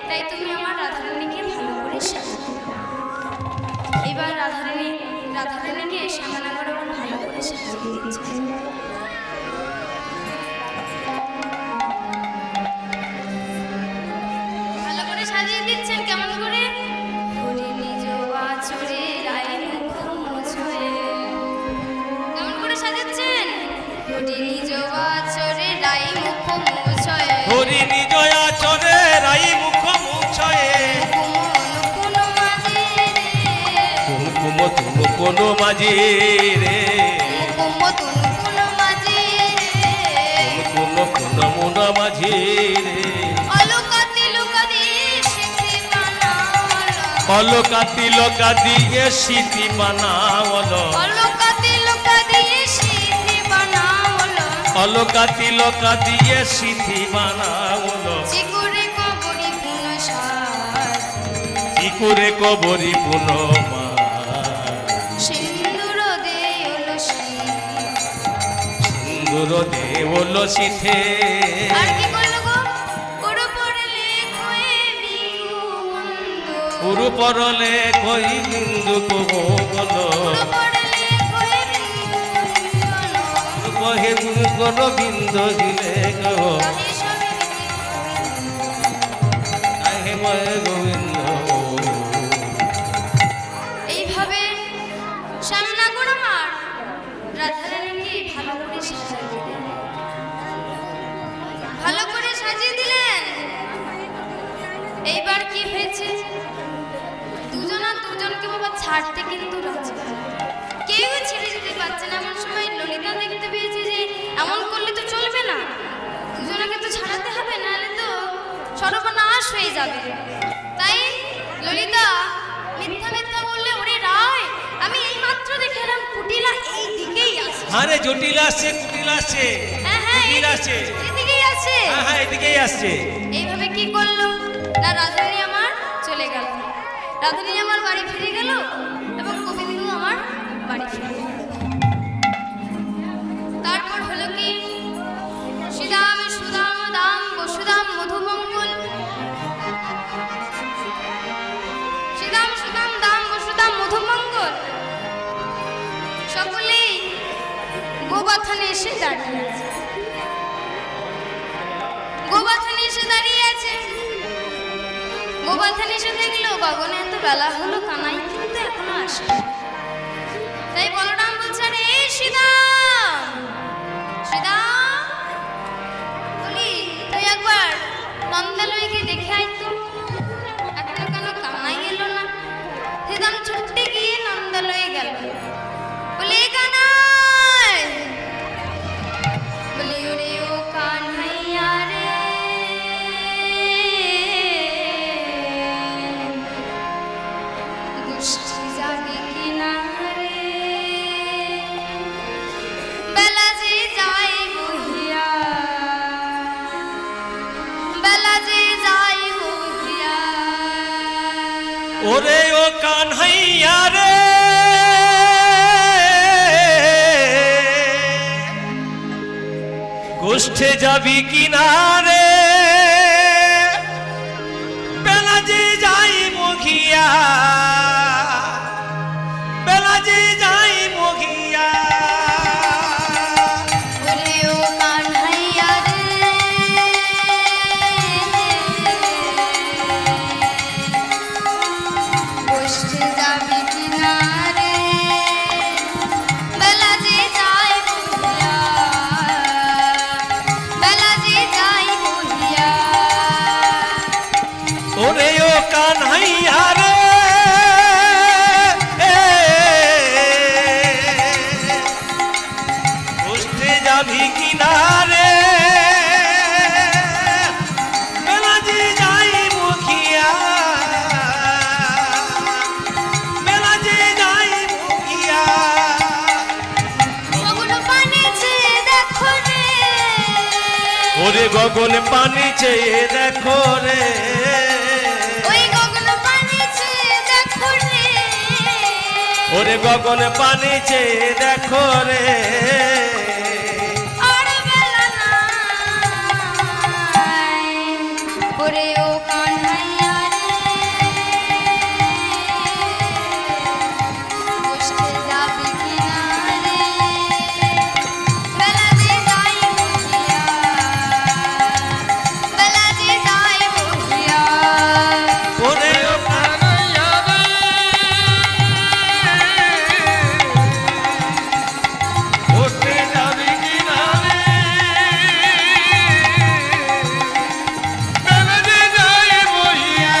তাই তুমি আমার রাধারানীকে ভালো করে সাজাও এবার রাধারানীকে শ্যামনগর আমার ভালো করে সাজিয়ে দিচ্ছে ভালো করে সাজিয়ে দিচ্ছেন কেমন করে হরি নিজ আচরে রায় মুখ মুছয়ে কেমন করে সাজাচ্ছেন হরি নিজ আচরে রায় মুখ মুছয়ে হরি নিজ আচরে রাই মুখ মুছয়ে কোন মাঝে কুমকুম তুম কোন মাঝি রে কোন মাঝে কোন কোন মন মাঝি রে অলকাতি লোকাদি শিখি বানাওয়ালা অলকাতি লকা দিয়ে সিটি বানাওল অলকাতি লোকাদি শিখি বানাওয়ালা অলকাতি লকা দিয়ে সিটি বানাওল চিকুরে কবরি পুন সাজ ইকুরে কবরি পুনমা সিন্দুর দেউল সিন্দুর দেওল সিথে আর কি করলো গো পুরো পড়লে কয়ে বিউ মন্দ পুরু পরলে কই বিন্দু কবো বলো পুরো পড়লে কয়ে বিউ মন্দ কহে গুরু কোন বিন্দু দিলে গো তাহে সবে কাহে ময় গোবিন্দ এইভাবে শ্যামনগর আমার রাধারানীকে ভালো করে সাজিয়ে দিলেন ভালো করে সাজিয়ে দিলেন এইবার কি হয়েছে দুজনা দুজনকে বাবা ছাড়তে কিন্তু রাজি কেউ ছেড়ে যেতে পারছে না এমন সময় ললিতা দেখতে পেয়েছে যে এমন করলে তো চলবে না দুজনাকে তো ছাড়াতে হবে নাহলে তো সর্বনাশ হয়ে যাবে তাই ললিতা মিথ্যা মিথ্যা বললে ওরে রায় আমি এই মাত্র দেখে এলাম কুটিলা এই দিকেই আসছে আরে জটিল আসছে কুটিল আসছে হ্যাঁ হ্যাঁ কুটিল আসছে এদিকেই আছে হ্যাঁ হ্যাঁ এদিকেই আসছে এইভাবে কি করলো না রাধারানী আমার চলে গেল রাধারানী আমার বাড়ি ফিরে গেল এবং গোবিন্দ আমার বাড়ি ফিরে গেল তারপর হলো কি শ্রীদাম সুদাম দাম বসুদাম মধুমঙ্গল শ্রীদাম সুদাম দাম বসুদাম মধুমঙ্গল সকলেই গোবাথানে এসে দাঁড়িয়ে আছে গোবাথানে এসে দাঁড়িয়ে আছে গোবাথানে এসে দেখলো গগনে এত বেলা হলো কানাই কিন্তু এখনো আসে তাই বলরাম বলছে রে শ্রীদাম শ্রীদাম বলি তুই একবার নন্দালয়কে দেখে আয় তো এখনো কেন কানাই এলো না শ্রীদাম ছুটতে গিয়ে নন্দালয়ে গেল বলে কানাই বলি ওরে ও কানহাইয়া রে গোষ্ঠী যাবে কিনা রে বেলা যে যায় বহিয়া বেলা যে যায় বহিয়া ওরে ও কানহাইয়া রে গোষ্ঠে যাবি কিনারে বেলা যে যাই মঘিয়া বেলা যে যাই মঘিয়া ওরে ও যাবি কিনারে বেলাজি যাই মুখিয়া বেলাজি যাই মুখিয়া গগন পানে চেয়ে দেখো রে ওরে গগন পানি চেয়ে দেখো রে ওই গগন পানে চেয়ে দেখো রে ওরে গগন পানি চেয়ে দেখো রে আর বেলা নাই ওরে ও কান্হাইয়া রে বসতে যাবি কিনারে বেলা যে যাই বহিয়া বেলা যে যাই বহিয়া ওরে ও কানাইয়া রে বসতে যাবি কিনারে বেলা যে যাই বহিয়া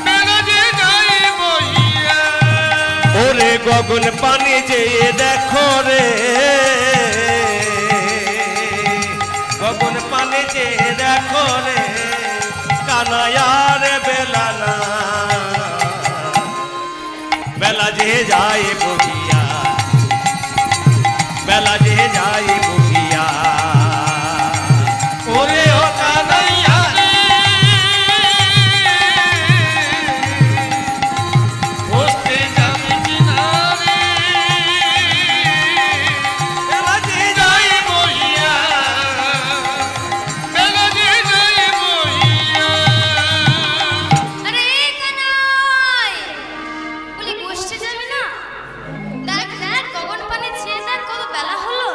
বেলা যে যাই বহিয়া ওরে গগন পানি চেয়ে দেখো রে গগন পানি চেয়ে দেখো রে কানায়ার বেলা না বেলা যে যায় বহিয়া বেলা যে যায় বহিয়া ওরে ও কানাইয়া বসতে যাবি কিনারে বেলা যে যাই বহিয়া বেলা যে যাই বহিয়া আরে কানাই বলি গোষ্ঠী যাবে না দেখ দেখ গগন পানে চেয়ে দেখ কত বেলা হলো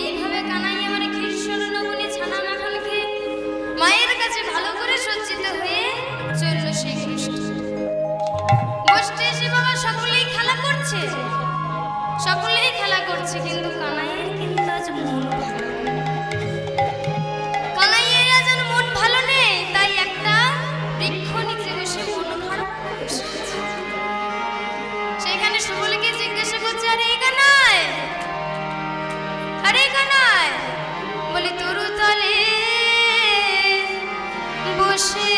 এইভাবে কানাই আমার কৃষ্ণ নবনী ছানা মাখন খেয়ে মায়ের কাছে ভালো করে সজ্জিত হয়ে চলল সেই গোষ্ঠী গোষ্ঠী এসে বাবা সকলেই খেলা করছে সকলেই খেলা করছে কিন্তু কানাইয়ের কিন্তু আজ মন ভালো নেই। কানাইয়ের আজ আর মন ভালো নেই তাই একটা বৃক্ষ নিচে বসে মন খারাপ করে বসে আছে। সেখানে সুবলকে জিজ্ঞাসা করছে আরে কানাই বলি তরু তলে বসে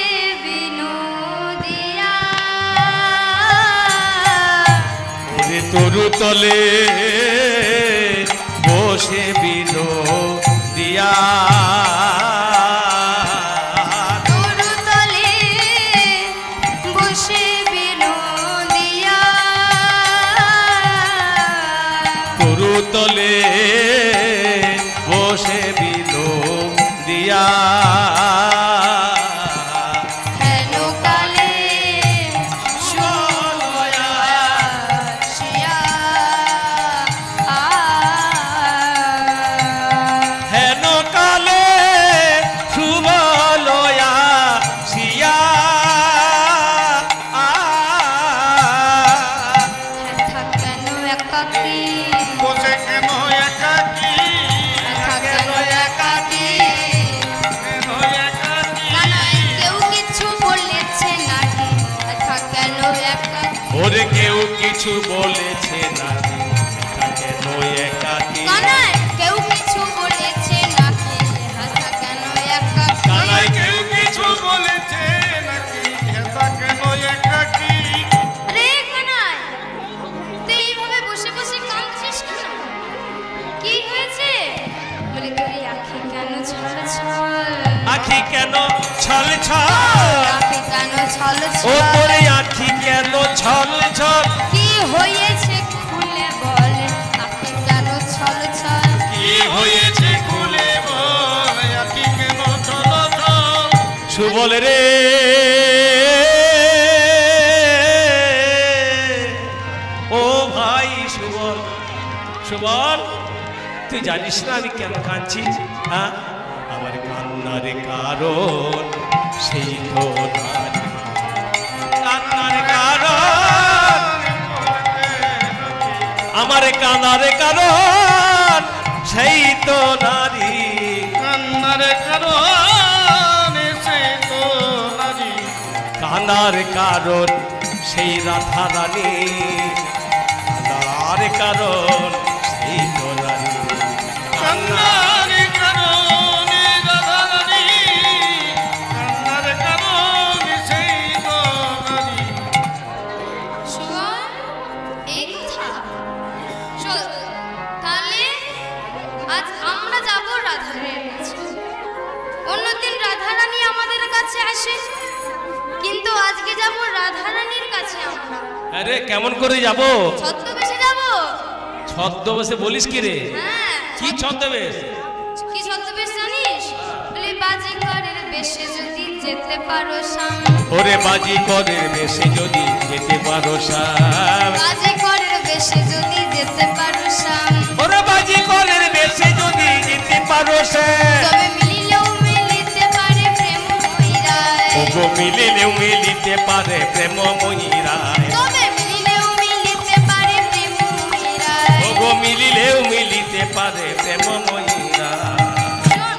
বিনোদিয়া ওরে তরু তলে বসে বিনো দিয়া তরু তলে বসে বিনোদিয়া তরু তলে বসে বিনো দিয়া হেন কালে শুয়া হেন কালে শুভ লয়া শিয়া কেন একাকী বসে কেন একাকী কেন একাকী কেন একাকী কানাই কেউ কিছু বলেছে নাকি কেন একাকী ওরে কেউ কিছু বলেছে নাকি কেন একাকী কানাই কেউ কিছু বলেছে নাকি কেন একাকী কানাই কেউ কিছু বলেছে নাকি হেতা কেন একাকী আরে কানাই তুই এইভাবে বসে বসে কাঁদছিস কেন কি হয়েছে বলি তোর এই আঁখি কেন ছলছল আখি কেন ছল ছল আঁখি কেন ও ছলছল তোরে আখি কেন ছল ছল কি হয়েছে খুলে বল আঁখি কেন ছলছল কি হয়েছে খুলে বল আকি কেন চলো চল সুবল রে ও ভাই সুবল সুবল তুই জানিস না আমি কেন কাঁদছি হ্যাঁ আমার কান্নার কারণ সেই তো নারী। কান্নার কারণ আমার কান্নার কারণ সেই তো নারী কান্নার কারণ সে তো নারী কান্নার কারণ সেই রাধা রানী কান্নার কারণ সেই তো নারী কান্নার কারণে রাধারানী, কান্নার কারণে সেই তো নারী। সুবল, এই কথা। চল, তাহলে আজ আমরা যাব রাধারানীর কাছে। অন্যদিন রাধারানী আমাদের কাছে আসে, কিন্তু আজকে যাব রাধারানীর কাছে আমরা। আরে কেমন করে যাব? ছদ্মবেশে যাব। ছদ্মবেশে বলিস কি রে? হ্যাঁ, কি ছদ্মবেশ? কি ছদ্মবেশ জানিস? বলি বাজিকরের বেশে যদি যেতে পারো শাম। ওরে বাজি করের বেশে যদি যেতে পারো শাম, বাজিকরের বেশে যদি যেতে পারো শাম। ওরে বাজি করের বেশে যদি যেতে পারো শাম, তবে মিলিলেও মিলিতে পারে প্রেম ময়ূরায়। ওগো মিলিলেও মিলিতে পারে প্রেম ময়ূরায়, তবে মিলিলেও মিলিতে পারে প্রেম ময়ূরায়। ওগো মিলিলেও মিলিতে পারে প্রেম ময়ূরায়। শোন,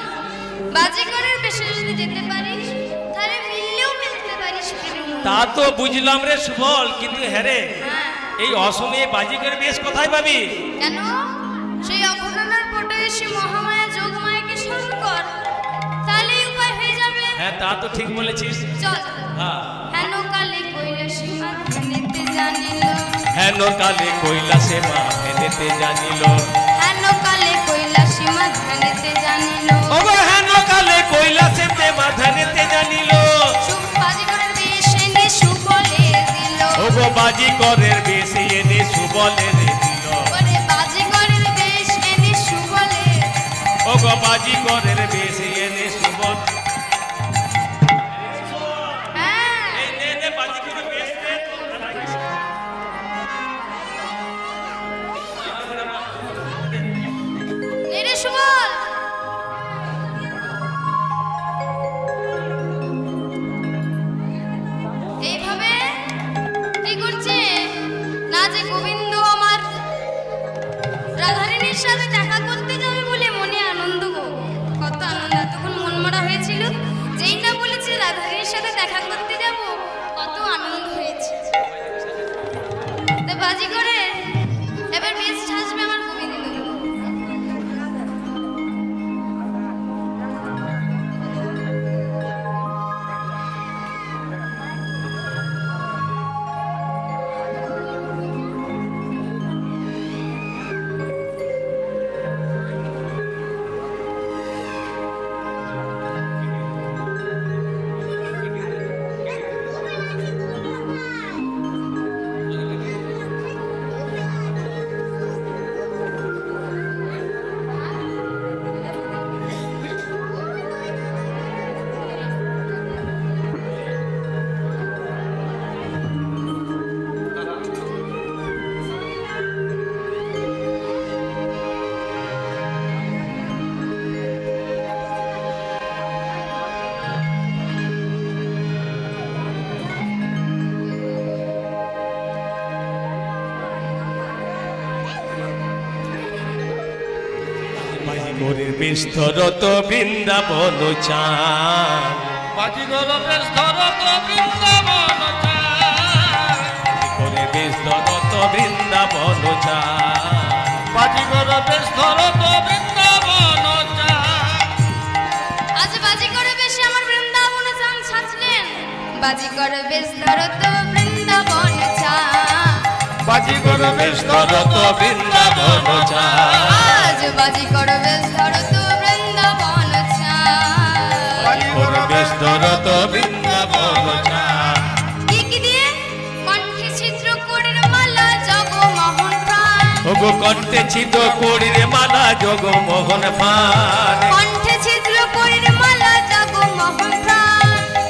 বাজিকরের বেশে যদি যেতে পারিস, তাহলে মিললেও মিলতে পারিস প্রেম ময়ূরায়। তা তো বুঝলাম রে সুবল, কিন্তু হ্যাঁ রে, হ্যাঁ, এই অসময়ে বাজিকর বেশ কোথায় পাবি? কেন? সেই অঘটনার পটে এসে মহামায়া যোগমায়াকে স্মরণ কর, তাহলেই উপায় হয়ে যাবে। হ্যাঁ তা তো ঠিক বলেছিস। চল। হ্যাঁ, হেন কালে কৈলাসী মা ধ্যানেতে জানিল। হেন কালে কৈলাসে মা ফেলেতে জানিল, হেন কালে কৈলাসী মা ধ্যানেতে জানিল। ওগো হেন কালে কৈলাসে মা ধ্যানেতে জানিল, বাজিকরের বেশ এনে সুবলে দিল। ওগো বাজিকরের বেশে এনে সুবলে রে দিল, ওরে বাজিকরের বেশ এনে সুবলে। ওগো বাজিকরের বেশে এনে সুবল। হ্যাঁ, এই নে নে বাজিকরের বেশ নে। নে রে সুবল। এইভাবে কি করছে না, যে গোবিন্দ আমার রাধারানীর সাথে দেখা করতে যাবে বলে মনে আনন্দ গো। কত আনন্দ, এতক্ষণ মন মরা হয়েছিল, যেই না বলেছে রাধারানীর সাথে দেখা করতে যাব, কত আনন্দ হয়েছে। তো বাজি করে এবার বেশ সাজবে আমার গোবিন্দ। বাজিকরের বেশ ধরত বৃন্দাবন চান, বাজিকর বেশ ধরত বৃন্দাবন চায়। বাজিকরের বেশ ধরত বৃন্দাবন চান, বাজিকর বেশ ধরত বৃন্দাবন চায়। আজ বাজি করে বেশি আমার বৃন্দাবন চান সাজলেন। বাজি করে বেশ ধরত বৃন্দাবন চা। বাজিকর বেশ ধরত বৃন্দাবন চায়। আজ বাজি করে বেশ ধরত বৃন্দাবন চা। বাজিকর বেশ ধরত বৃন্দাবন চায়। কি কি দিয়ে? কণ্ঠে ছিদ্র করির মালা জগমোহন প্রাণ। ওগো কণ্ঠে ছিদ্র করির মালা জগমোহন প্রাণ, কণ্ঠে ছিদ্র করির মালা জগমোহন প্রাণ।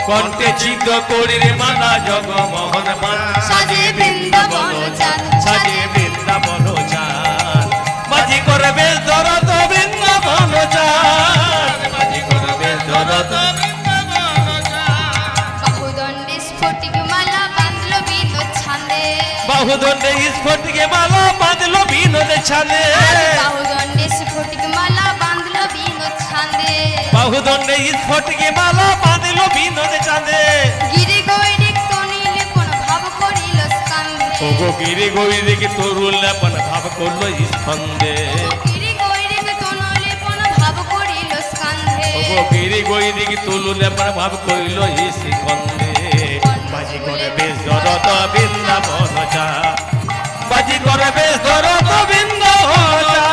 কণ্ঠে ছিদ্র করির মালা জগমোহন প্রাণ। সাজে বৃন্দাবন চান, সাজে বৃন্দাবন চান, বাজিকর বেশ ধরত বৃন্দাবন চান, বাজিকর বেশ ধরত। বৃন্দাবন চায়। বাহুদণ্ডে স্ফটিক মালা বাঁধলো বিনোদ ছান্দে। বাহুদণ্ডে স্ফটিকে মালা বাঁধলো বিনোদ ছাঁদে, বাহুদণ্ডে স্ফটিক মালা বাঁধলো বিনোদ ছান্দে। বাহুদণ্ডে স্ফটিকে মালা বাঁধলো বিনোদ ছাঁদে। গিরি গৈরিক তনিলে কোন ভাব করিল স্কন্ধে। ওগো গিরি গৈরিক তরুল লেপন ভাব করল স্কন্ধে গিরি গৈরিক তনলে পন ভাব করিল স্কন্ধে ওগো গিরি গৈরিক তুললে পর ভাব করিল স্কন্ধে বাজি করে বেশ ধরত বৃন্দাবন যা বাজি করে বেশ ধরত বৃন্দাবন যা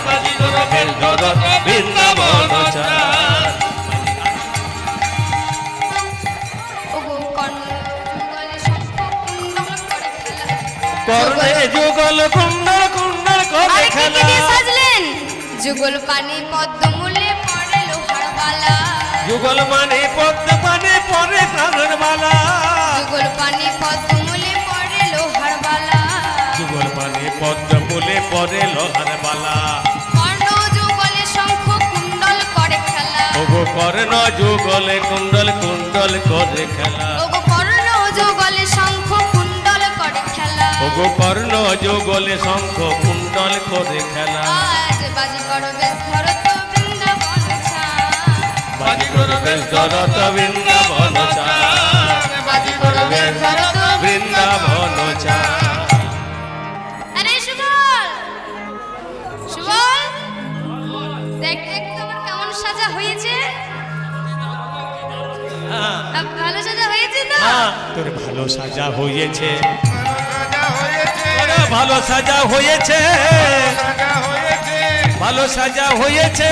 বাজি করে বেশ ধরত বৃন্দাবন যা ওগো কর্ণযুগলে শঙ্খ কুণ্ডল করে খেলা করলে যুগল কুণ্ডল কুণ্ডল করে আরে কি খেলা দিয়ে সাজলেন যুগল পানি পদ্মমূলে পড়ে লোহার বালা যুগল মানে পদ্ম পানে পরে প্রাণের মালা যুগল পানি পদ্মমূলে পড়ে লোহার বালা যুগল মানে পদ্ম মূলে পরে লোহার বালা কর্ণ যুগলে শঙ্খ কুণ্ডল করে খেলা ওগো কর্ণ যুগলে কুণ্ডল কুণ্ডল করে খেলা ওগো কর্ণ যুগলে শঙ্খ কুণ্ডল করে খেলা ওগো কর্ণ যুগলে শঙ্খ কুণ্ডল করে খেলা আজ বাজি করবে ভরত বৃন্দাবন ছা বাজি করবে জরত বৃন্দাবন চা বাজি করবে ভরত বৃন্দাবন চা আরে সুবল সুবল দেখ দেখ তোমার কেমন সাজা হয়েছে ভালো সাজা হয়েছে তো তোর ভালো সাজা হয়েছে সাজা হয়েছে তোর ভালো সাজা হয়েছে সাজা হয়েছে ভালো সাজা হয়েছে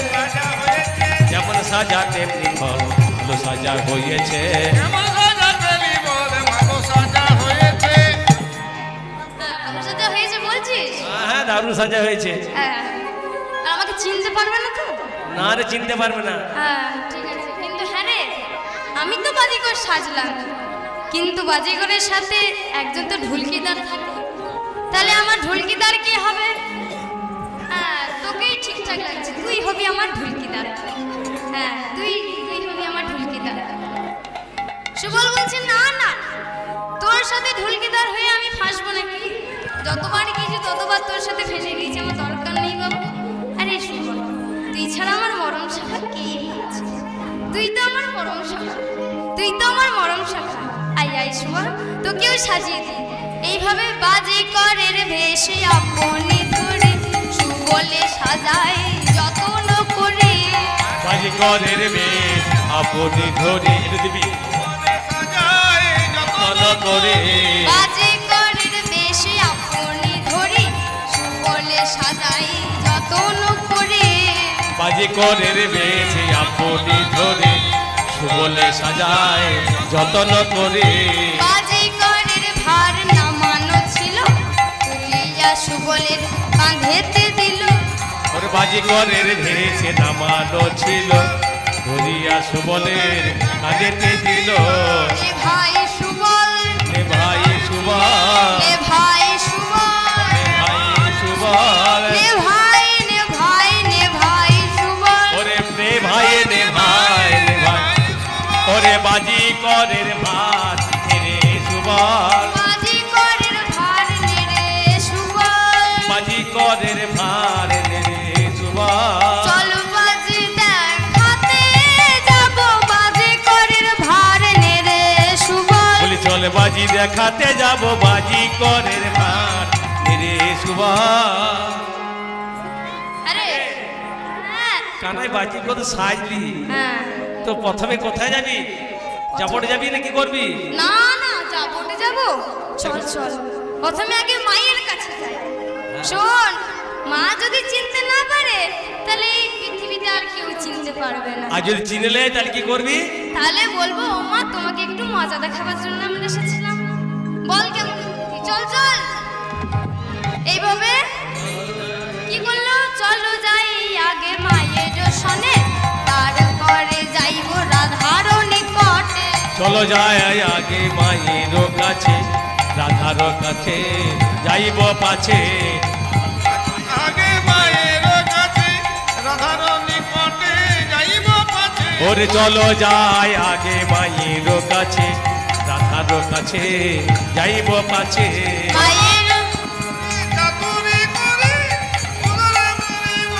সাজা হয়েছে যেমন সাজা তেমনি ফল ভালো সাজা হয়েছে এমন সাজা তেলি বলে ভালো সাজা হয়েছে ভালো সাজা হয়েছে বলছিস হ্যাঁ দারুণ সাজা হয়েছে হ্যাঁ আর আমাকে চিনতে পারবে না তো না রে চিনতে পারবে না হ্যাঁ ঠিক আছে কিন্তু হ্যাঁ রে আমি তো বাজিকর সাজলাম কিন্তু বাজিকরের সাথে একজন তো ঢুলকিদার থাকে তাহলে আমার ঢুলকিদার কে হবে হ্যাঁ তোকেই ঠিকঠাক লাগছে তুই হবি আমার ঢুলকিদার হ্যাঁ তুই হবি আমার ঢুলকিদার সুবল বলছে না না তোর সাথে ঢুলকিদার হয়ে আমি ফাঁসবো নাকি যতবার গিয়েছি ততবার তোর সাথে ফেসে গিয়েছি আমার দরকার নেই বাবু আরে সুবল তুই ছাড়া আমার মরম শাখা কে আছে তুই তো আমার মরম শাখা তুই তো আমার মরম শাখা আই আই সুবল তোকেও সাজিয়ে দিই এইভাবে বাজে করের ভেসে আপনি ধরে সুবলে সাজায় যত্ন করে বাজি করের বেশ আপনি ধরে এটা দিবি সাজায় মন করে বাজে করের বেশে আপনি ধরে সুবলে সাজাই যত্ন করে বাজি করের বেশ আপনি ধরে সুবলে সাজায় যত্ন করে বাজে করের ভার নামানো ছিল তুলিয়া সুবলের কাঁধেতে দিল ওর বাজি করের ভেসে নামানো ছিল ধরিয়া সুবলের কাঁধেতে দিল এ ভাই সুবল রে ভাই সুবল এ ভাই সুবল ভাই সুবল নে ভাই নে ভাই নে ভাই সুবল ওরে নে ভাই নে ভাই নে ভাই ওরে বাজি করের ভাত রে সুবল বাজি করের ভার নেড়ে সুবল বাজি করের ভার রে সুবল চলো বাজি দেখাতে যাব বাজি করের ভার নেড়ে সুবল বলি চল বাজি দেখাতে যাব বাজি করের ভাত রে সুবল আরে হ্যাঁ কানাই বাজি কত সাজলি হ্যাঁ তো প্রথমে কোথায় যাবি জাপটে যাবি না কি করবি না না যাবোটে যাব চল চল প্রথমে আগে মায়ের কাছে যাই শোন মা যদি চিনতে না পারে তাহলে এই পৃথিবীতে আর কেউ চিনতে পারবে না আর যদি চিনলে তাহলে কি করবি তাহলে বলবো ও মা তোমাকে একটু মজা দেখাবার জন্য আমরা এসেছিলাম বল কেমন তুই চল চল এইভাবে কি করলো চলো যাই আগে মায়ের সনে তারপরে যাইব রাধার নিকটে চলো যাই আগে মায়ের কাছে রাধার কাছে যাইব পাছে আগে মায়ের কাছে রাধার নিকটে যাইব পাছে ওরে চলো যাই আগে মায়ের কাছে রাধার কাছে যাইব পাছে মায়ের চাতুরি করে উদরে মরিব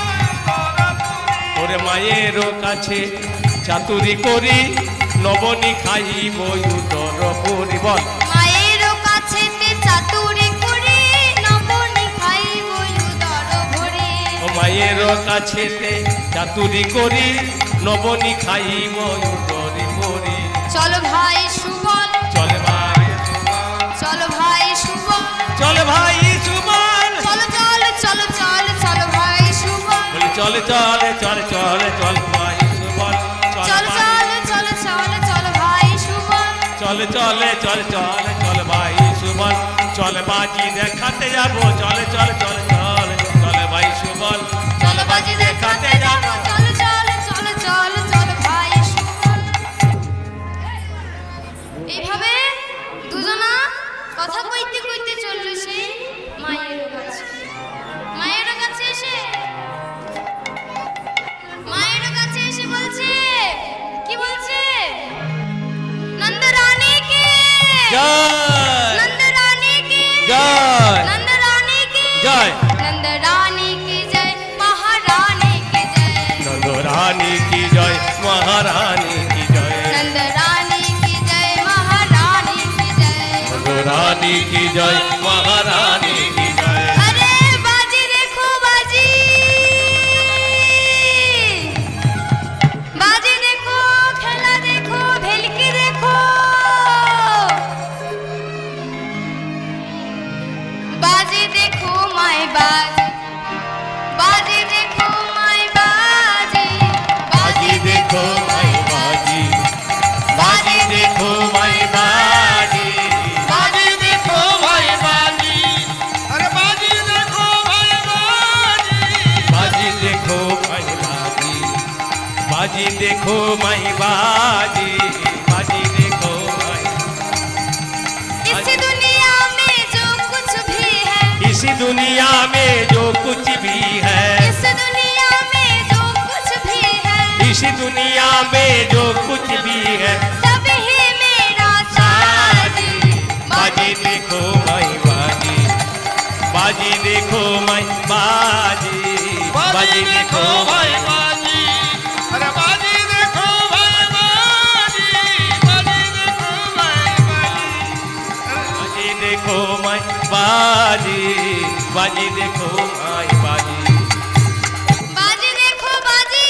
ধরাতুরি ওরে মায়ের কাছে চাতুরি করি লবণী খাইব উদর পরিবল মায়ের কাছে চাতুরি করে নবনী মায়ের কাছেতে চাতুরি করি নবনী খাইব উদরি করি চলো ভাই সুবল, চলে ভাই চলো ভাই সুবল, চলে ভাই সুবল চলো চলো চলো চলো চলো ভাই সুবল, বলি চলে চলে চলে চলে চল ভাই সুবল চলো চলো চলো চলো চলো ভাই সুবল, চলে চলে চলে চলে চলে ভাই সুবল চলে বাজি দেখাতে যাবো চলে চলে চলে চলে চলে ভাই সুবল চলো বাজি দেখাতে যাবো চলো চলো চলো চলো চলো ভাই সুবল। এইভাবে দুজনা কথা কইতে কইতে চললো সেই মায়ের কাছে। মায়ের কাছে এসে বলছে, কি বলছে? নন্দ রানী কে জয় नंद रानी की जय नंद रानी की जय नंद रानी की जय महारानी की जय नंद रानी की जय महारानी की जय नंद रानी की जय महारानी की जय नंद रानी की जय महारानी की जय अरे बाजी देखो बाजी, बाजी देखो, खेला देखो, भेलकी देखो, बाजी देखो माय बाजी, बाजी देखो माय बाजी, बाजी देखो माई बाजी बाजी देखो माई बाजी बाजी देखो माई बाजी अरे बाजी देखो माई बाजी बाजी देखो माई बाजी बाजी देखो माई बाजी बाजी देखो माई इस दुनिया में जो कुछ भी है, इसी दुनिया में जो कुछ भी है इस दुनिया में जो कुछ भी है, इसी दुनिया में जो कुछ भी है सब ही मेरा साजी। बाजी देखो माई बाजी बाजी देखो माई बाजी बाजी देखो माई बाजी अरे बाजी देखो माई बाजी बाजी देखो माई बाजी बाजी देखो माई बाजी बाजी देखो माई बाजी बाजी देखो बाजी।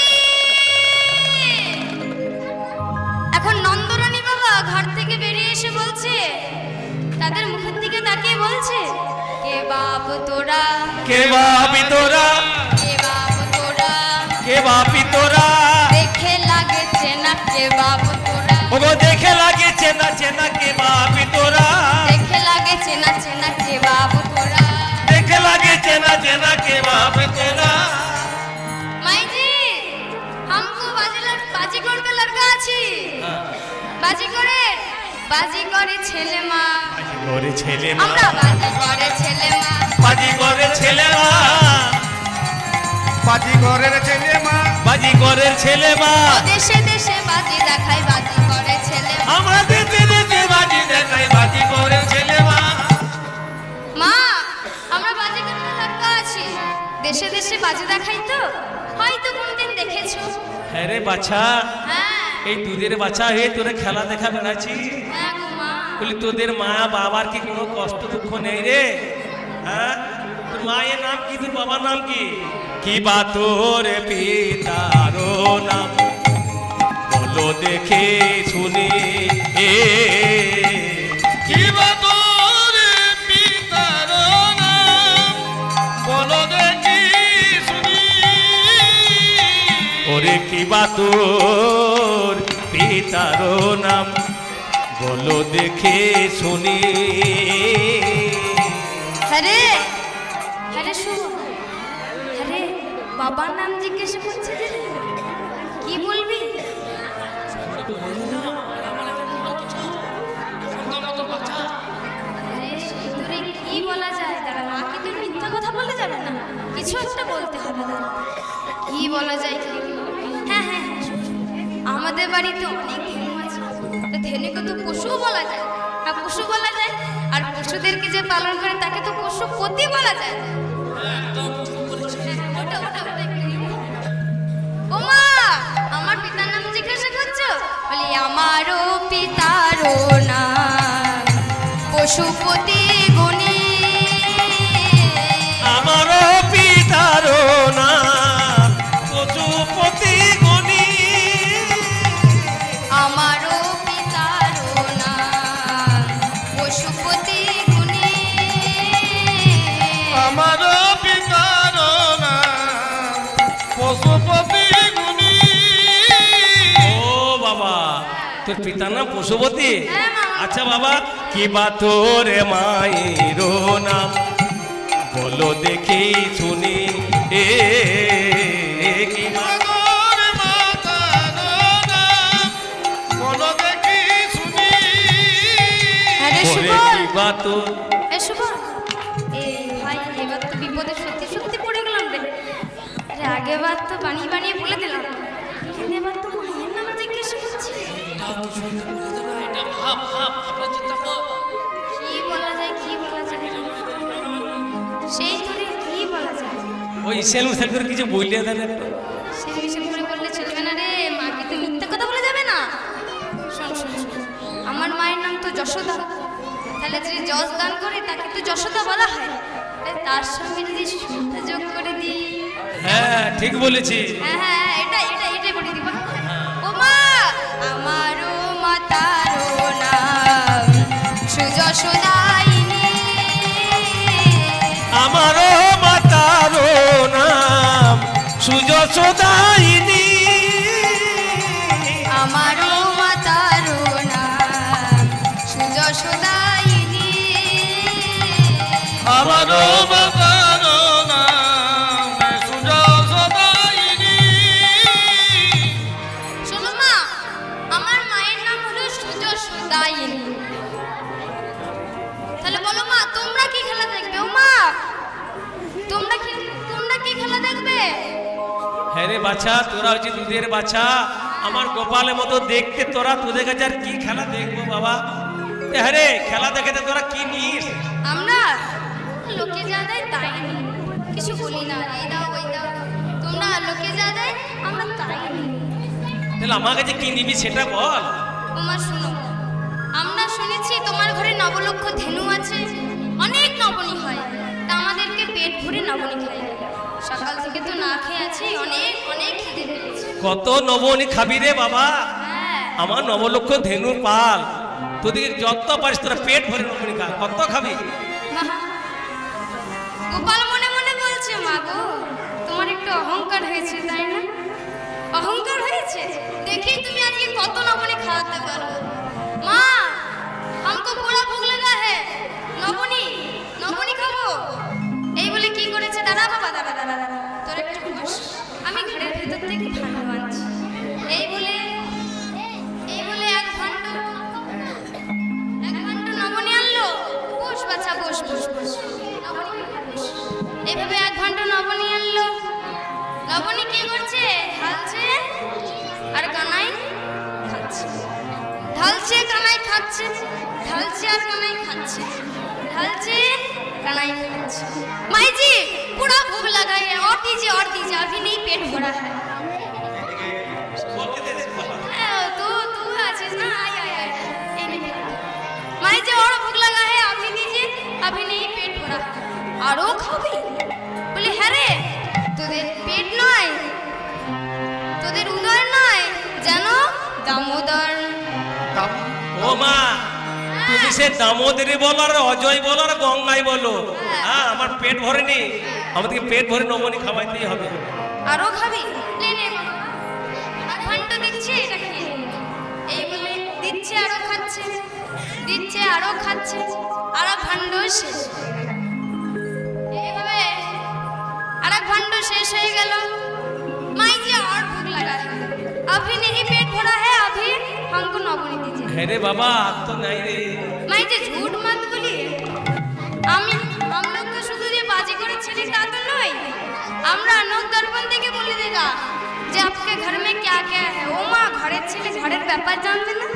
এখন নন্দরানী বাবা ঘর থেকে বেরিয়ে এসে বলছে, তাদের মুখের দিকে তাকিয়ে বলছে, কে বাপ তোরা, के बापी तोरा কে বাপ তোরা, के बापी तोरा দেখে লাগেছে না কে বাপ তোরা, ओगो देखे लागे चेना चेना के बापी तोरा দেখে লাগেছে না চেনা কে বাপ তোরা। देखे लागे चेना चेना के बापी तोरा माई जी हमको बाजीगर का लड़का আছে, বাজি করে ছেলে মা, বাজি করে ছেলে মা আমরা বাজি করে ছেলে মা, বাজি করে ছেলে মা বাজি ঘরের ছেলে মা বাজি করে ছেলে মা দেশে দেশে বাজি দেখাই বাজি করে ছেলে মা। আমরা দেশে দেশে বাজি দেখাই বাজি করে ছেলে মা মা আমরা বাজিগর का लड़का আছি, দেশে দেশে বাজি দেখাই তো, হয়তো কোনদিন দেখেছো। হ্যাঁ রে বাছা হ্যাঁ এই দুধের বাচ্চা হয়ে তোরা খেলা দেখা বেড়াচ্ছি হ্যাঁ গো মা, বলি তোদের মা বাবার কি কোনো কষ্ট দুঃখ নেই রে হ্যাঁ তোর মায়ের নাম কি তোর বাবার নাম কি বা তোর পিতারো নাম বলো দেখে শুনি কি বা তোর পিতারো নাম বলো দেখি শুনি ওরে কি বা তোর পিতারো নাম বলো দেখে শুনি আরে আরে শুনো, আরে বাবার নাম জিজ্ঞেস করছে রে, কি বলবি? আরে তোরে কি বলা যায়? দাঁড়া, মা কি তুই মিথ্যা কথা বলে যাবে না, কিছু একটা বলতে হবে। দাঁড়া, কি বলা যায়? হ্যাঁ হ্যাঁ হ্যাঁ, শোন, শোন। আমাদের বাড়িতে অনেক ধেনু আছে, তো ধেনুকে তো পশুও বলা যায়, হ্যাঁ পশু বলা যায়, আর পশুদেরকে যে পালন করে তাকে তো পশুপতি বলা যায়। ওটা ওটা ওটা ও মা, আমার পিতার নাম জিজ্ঞাসা করছো? বলি আমারও পিতারও নাম পশুপতি গুণী, আমারও পিতারো নাম তোর পিতার নাম পশুপতি? হ্যাঁ, মামা। আচ্ছা বাবা, কি বা তোর মায়ের নাম বলো দেখি শুনি, কি বা তোর মাতার নাম বলো দেখি শুনি। হ্যাঁ রে বলে সুবল, কি বা তোর এ সুবল, এই ভাই এবার তো বিপদে সত্যি সত্যি পড়ে গেলাম রে। আরে আগেবার তো বানিয়ে বানিয়ে বলে দিলাম, কিন্তু এবার তো মায়ের নাম জিজ্ঞেস করছি। কি বলা যায়, কি বলা যায়, সেই ধরে কি বলা যায়? ওই সেলু সেল করে কিছু বললে দেন একটু। সে বিষয় করে বললে চলবে না রে, মাকে তো মিথ্যা কথা বলে যাবে না। শোন শোন শোন, আমার মায়ের নাম তো যশোদা, তাহলে যে যশ দান করে তাকে তো যশোদা বলা হয়, তাই তার সঙ্গে যদি সুতা যোগ করে দিই। হ্যাঁ ঠিক বলেছি। হ্যাঁ হ্যাঁ, এটাই বলে দিবা। ও মা, আমারও মাতারও নাম সুযশোদায়িনী, আমারও মাতারও নাম সুযশোদায়িনী, আমারও মাতারও নাম সুযশোদায়িনী, আমারও মাতার নাম সুযশোদায়িনী। শোনো মা, আমার মায়ের নাম হলো সুযশোদায়িনী। তাহলে বলো মা, তোমরা কি খেলা দেখবে? ও মা, তোমরা কি খেলা দেখবে? হ্যাঁ রে বাছা, তোরা হচ্ছে দুধের বাছা, আমার গোপালের মতো দেখতে তোরা, তোদের কাছে আর কি খেলা দেখবো বাবা? হ্যাঁ রে, খেলা দেখে তোরা কি নিস? আমরা লোকে যা দেয় তাই নিই, কিছু বলি না, এই দাও ওই দাও। তোমরা লোকে যা দেয় আমরা তাই নিই। তাহলে আমার কাছে কি নিবি সেটা বল। ওমা শোনো, আমরা শুনেছি তোমার ঘরে নবলক্ষ ধেনু আছে, অনেক নবনী হয়, তা আমাদেরকে পেট ভরে নবনী খাই। সকাল থেকে তো না খেয়ে আছি, অনেক অনেক খিদে পেয়েছে। কত নবনী খাবি রে বাবা? হ্যাঁ, আমার নবলক্ষ ধেনু পাল, তোদের যত পারিস তোরা পেট ভরে নবনী খা, কত খাবি? মা, গোপাল মনে মনে বলছে, মা গো তোমার একটু অহংকার হয়েছে তাই না? অহংকার হয়েছে দেখি তুমি আজকে কত নবনী খাওয়াতে পারো। মা, हमको बड़ा भूख लगा है, নবনী নবনী খাবো। এই বলে কি করেছে, দাদা বাবা দাদা দাদা দাদা তোর একটু বস, আমি ঘরের ভেতর থেকে ভান্ড আনছি। এই বলে এক ভান্ড নবনী আনলো। বস বাচ্চা বস বস বস, নবনী বস। এইভাবে এক ভান্ড নবনী আনলো। নবনী কি করছে, ঢালছে আর কানাই খাচ্ছে, ঢালছে কানাই খাচ্ছে, ঢালছে আর কানাই খাচ্ছে, ঢালছে কাनाई खाচ্ছে। माई जी पूरा भूख लगा है, और दीजिए अभी नहीं पेट भरा है। तू आचिस ना, आय आय आय, माई जी और भूख लगा है, अभी दीजिए, अभी नहीं पेट भरा। आरो खाबी? बोले হ্যাঁ রে, তোদের পেট নয়, তোদের উদর নয়, জানো দামোদর। ও মা, তুমি সে দামোদরি বলো আর অজয় বলো আর গঙ্গাই বলো, হ্যাঁ আমার পেট ভরেনি, আমাদেরকে পেট ভরে নবনী খাওয়াইতেই হবে। আরো খাবি? লে নে আর ঘন্টা দিচ্ছে, এটা খেয়ে নে। এই বলে দিচ্ছে আরো খাচ্ছে, দিচ্ছে আরো খাচ্ছে, আর ভান্ড শেষ। এইভাবে আর ভান্ড শেষ হয়ে গেল। माई जी और भूख लगा है, अभी नहीं पेट भरा है, अभी हमको नवनी दीजिए। হ্যাঁ রে বাবা, আর তো নাই রে। माई जी झूठ मत बोलिए, हम लोग तो শুধু যে বাজি করে ছেলে তা তো নয়, আমরা নখ দর্পণ থেকে বলে দেগা যে आपके घर में क्या क्या है। ও মা, ঘরের ছেলে ঘরের ব্যাপার জানবে না,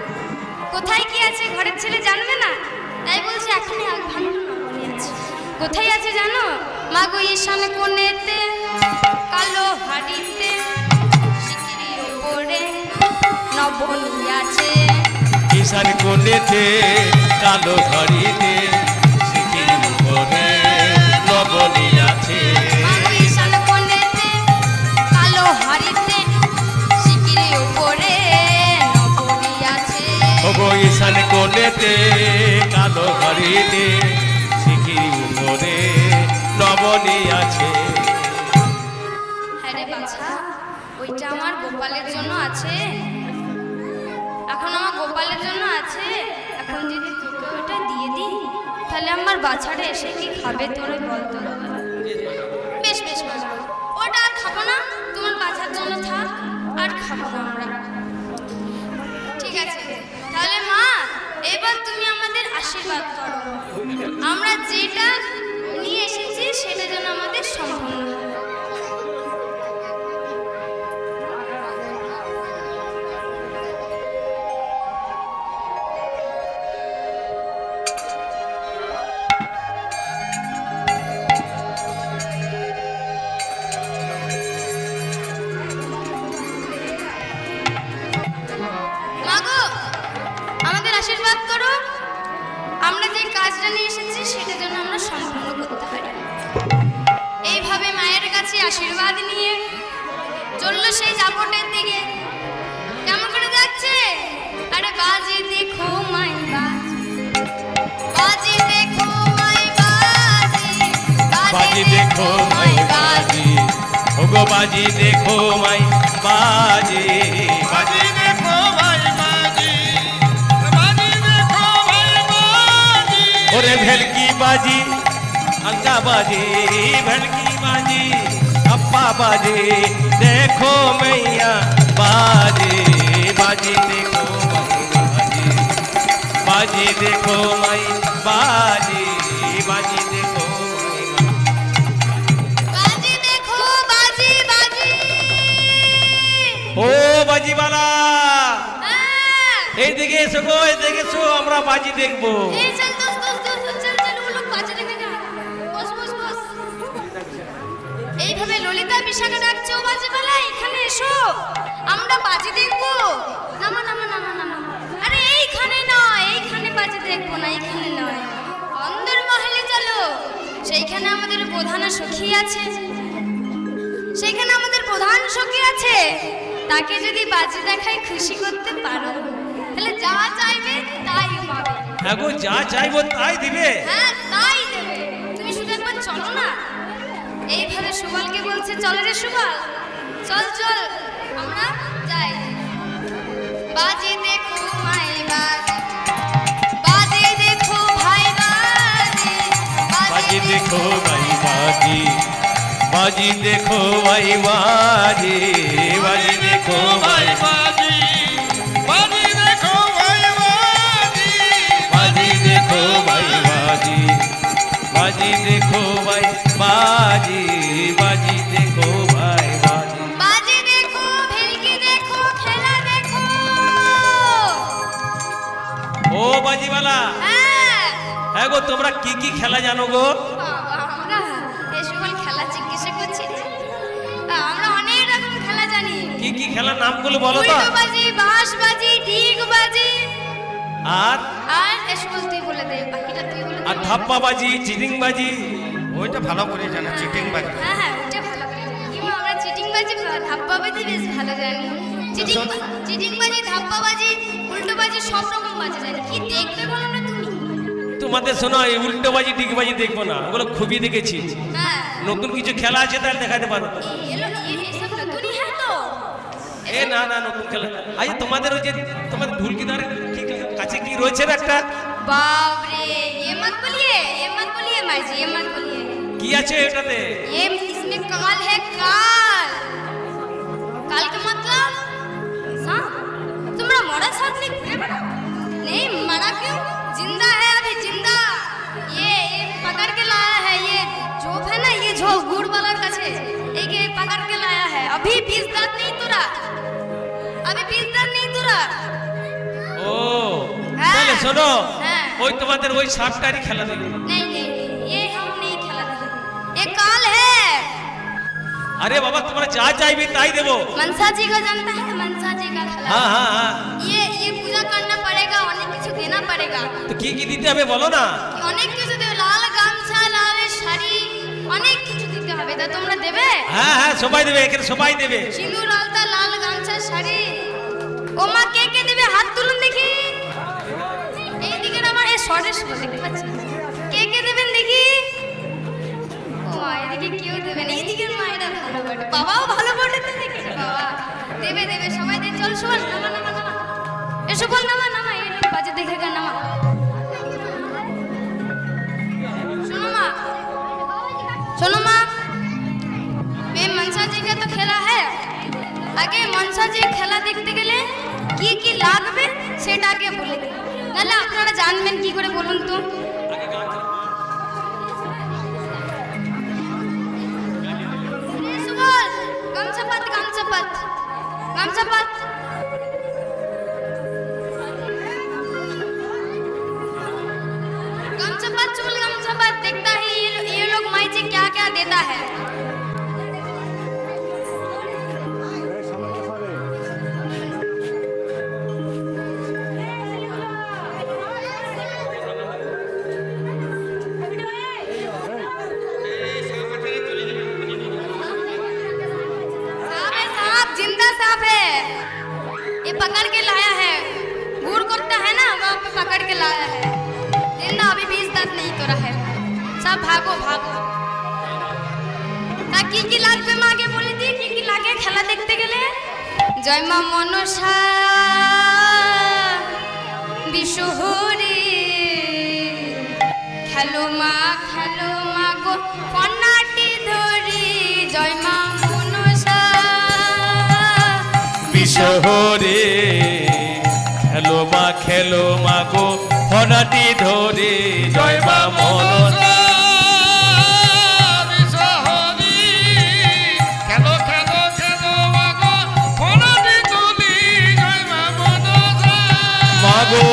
কোথায় কি আছে ঘরের ছেলে জানবে না, তাই বলছে এখনই এক ভান্ড নবনী আছে। কোথায় আছে জানো? মা গো ঈশান কোণেতে কালো হাড়িতে শিকিরি ওপরে নবনী আছে। ঈশান কোণেতে কালো ঘড়িতে শিখির উপরে নবনী আছে। মা গো ঈশান কোণেতে কালো হাড়িতে শিকিরি ওপরে নবনী আছে। ওগো ঈশান কোণেতে কালো ঘড়িতে শিখির উপরে নবনী আছে। হ্যাঁ রে বাছা, ওইটা আমার গোপালের জন্য আছে, এখন আমার গোপালের জন্য আছে, এখন যদি তোকে ওটা দিয়ে দিই তাহলে আমার বাছাটা এসে কি খাবে তোরে বলতো? বেশ বেশ মা, ওটা আর খাবো না, তোমার বাছার জন্য থাক, আর খাবো না আমরা। ঠিক আছে তাহলে মা, এবার তুমি আমাদের আশীর্বাদ করো, আমরা যেটা নিয়ে এসেছি সেটা যেন আমাদের সম্পূর্ণ হয়। আশীর্বাদ করো, আমরা যে কাজটা নিয়ে এসেছি সেটা যেন আমরা সম্পূর্ণ করতে পারি। এইভাবে মায়ের কাছে আশীর্বাদ নিয়ে চলল সেই জাপটের দিকে। কেমন করে যাচ্ছে? আরে বাজি দেখো মাই বাজি দেখো মাই বাজি দেখো মাই বাজি, ওগো বাজি দেখো মাই বাজি, বাজি দেখো ভাই বাজি, বাজি দেখো ভাই বাজি। ওরে ভেলকি বাজি, আঙ্কা বাজি, ভেলকি বাজি, अप्पा बाजी देखो मैया बाजी, बाजी देखो बाजी, बाजी देखो माई बाजी, बाजी देखो बाजी देखो बाजी बाजी। ओ बाजी वाला এই দিকে এসো গো, এই দিকে এসো, আমরা বাজি দেখবো। এই চল দোস্ত দোস্ত চল চল, ও লোক বাজি দেখে যা। বস বস বস। এইভাবে ললিতা বিশাখা ডাকছে, ও বাজিওয়ালা এখানে এসো, আমরা বাজি দেখবো। নামা নামা নামা নামা। আরে এইখানে নয়, এইখানে বাজি দেখবো না, এইখানে নয়, অন্দর মহলে চলো। সেইখানে আমাদের প্রধান সখী আছে, সেইখানে আমাদের প্রধান সখী আছে, তাকে যদি বাজি দেখায় খুশি করতে পারো তাহলে যা চাইবে তাই পাবে। হ্যাঁ গো, যা চাইবো তাই দিবে। হ্যাঁ তাই দেবে, তুমি শুধু একবার চলো না। এইভাবে সুবলকে বলছে, চল রে সুবল, চল চল আমরা যাই। বাজি দেখো মাই বাজি, বাজি দেখো ভাই বাজি, बाजी देखो भाई बाजी, बाजी देखो भाई बाजी, बाजी देखो भाई बाजी, बाजी देखो भाई बाजी, बाजी देखो भाई बाजी, बाजी देखो भाई बाजी, बाजी देखो भाई बाजी। बाजी देखो, भेलकी देखो, खेला देखो। ও বাজি वाला, হ্যাঁ হ্যাঁ গো, তোমরা কি কি খেলা জানো গো? বাবা, আমরা এই সুবল খেলা জিজ্ঞাসা করছি। আমরা অনেক রকম খেলা জানি। কি কি খেলার নামগুলো বলো তো। উল্টো বাজি, বাঁশ বাজি, ঢিক বাজি, আর আর এই সুবল তুই বলে দে, বাকিটা তুই বলে দে। আর ধাপ্পা বাজি, চিটিং বাজি। ওইটা ভালো করে জানা, চিটিং বাজি। হ্যাঁ হ্যাঁ, ওটা ভালো করে জানি। কিংবা আমরা চিটিং বাজি, ধাপ্পা বাজি বেশ ভালো জানি। চিটিং বাজি, ধাপ্পা বাজি, উল্টো বাজি, সব রকম বাজি জানি। কি দেখবে বলো না তুমি? তোমাদের শোনো, এই উল্টো বাজি টিক বাজি দেখবো না, ওগুলো খুবই দেখেছি। হ্যাঁ, নতুন কিছু খেলা আছে তাহলে দেখাতে পারো। এলো এসব নতুনই হ্যাঁ তো। এ না না, নতুন খেলা। আজ তোমাদের ওই যে তোমাদের ঢুলকিদার কি কাছে কি রয়েছে না একটা, बाप रे, ये मत बोलिए माई जी, ये मत बोलिए। কি আছে এটাতে? ये इसमें काल है, काल। काल का मतलब सांप। तुम्हारा मरा सांप नहीं घूरे बड़ा? नहीं मरा क्यों? जिंदा है अभी, जिंदा। ये पकड़ के लाया है, ये झोप है ना, ये झोप गुड़ वाला काछे, एक ये पकड़ के लाया है। अभी 20 दांत नहीं तुरा, अभी 20 दांत नहीं तुरा। ও হ্যাঁ। তাহলে শোনো, হ্যাঁ। ওই তোমাদের ওই সাপটারই খেলা দেখো। नहीं नहीं, ये हम नहीं खेला, ये काल है। আরে বাবা, তোমরা যা চাইবে তাই দেবো। मनसा जी का जानता है, मनसा जी का खेला। হ্যাঁ হ্যাঁ হ্যাঁ, ये पूजा करना पड़ेगा, অনেক কিছু দেনা पड़ेगा। তো কি কি দিতে হবে বলো না। অনেক কিছু দেবে, লাল গামছা, লাল শাড়ি, অনেক কিছু দিতে হবে। তা তোমরা দেবে? হ্যাঁ হ্যাঁ, সবাই দেবে, এখানে সবাই দেবে। সিঁদুর, আলতা, লাল গামছা, শাড়ি। ও মা, কে কে দেবে হাত তুলুন দেখি। এইদিকে আমার এই শর্টের সময় দেখতে পাচ্ছি, কে কে দেবেন দেখি। ও মা, এদিকে কেউ দেবেন, এইদিকে মায়েরা ভালো বটে, বাবাও ভালো বটে তো দেখি। বাবা দেবে দেবে, সবাই দেবে। চল শোন, নামা নামা নামা। এসো বল नामा नामा ये लोग बाजे देखेगा नामा सुनो माँ मैं मनसा जी का तो खेला है आगे मनसा जी खेला देखते गले की लागबे सेटा आगे बोले নালে আপনারা জানবেন কি করে বলুন তো সুবল গামছাপাত গামছাপাত গামছাপাত गामछापात चुल गामछापात देखता है ये लोग माई जी क्या क्या देता है जिंदा सांप है ये पकड़ के लाया है घूर करता है ना वहाँ पे पकड़ के लाया है जिंदा अभी 20 दांत नहीं तोड़ा है सब भागो भागो ता की लाग पे मागे बोली थी की लागे खेला देखते गले जय मां मनसा बिशुहुरी खेलो मा गो कन्नाटी धरी जय मां मनसा বিশহরে খেলো মা গো ফনাটি ধরে জয় মা মনসা মাগো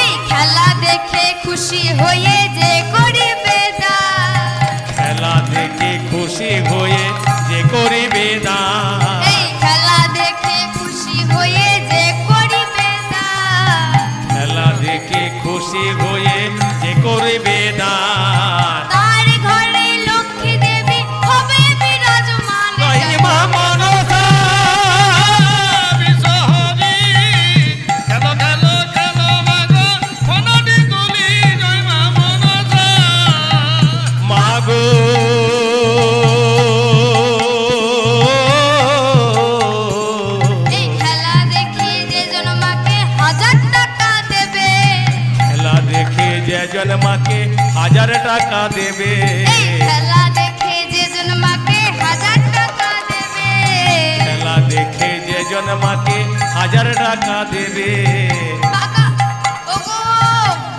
এই খেলা দেখে খুশি হয়ে যে করিবে দান খেলা দেখে খুশি হয়ে যে করিবে দান এই খেলা দেখে খুশি হয়ে যে করিবে দান খেলা দেখে খুশি হয়ে যে করিবে দান তার ঘরে লক্ষ্মী দেবী হবে বিরাজমান জয় মা মনসা মাগো এই খেলা দেখে যে জনমাকে 1000 টাকা দেবে খেলা দেখে যে জন্মাকে 1000 টাকা দেবে এই খেলা দেখে যে জনমাকে 1000 টাকা দেবে খেলা দেখে যে জন্মাকে 1000 টাকা দেবে পাকা ওগো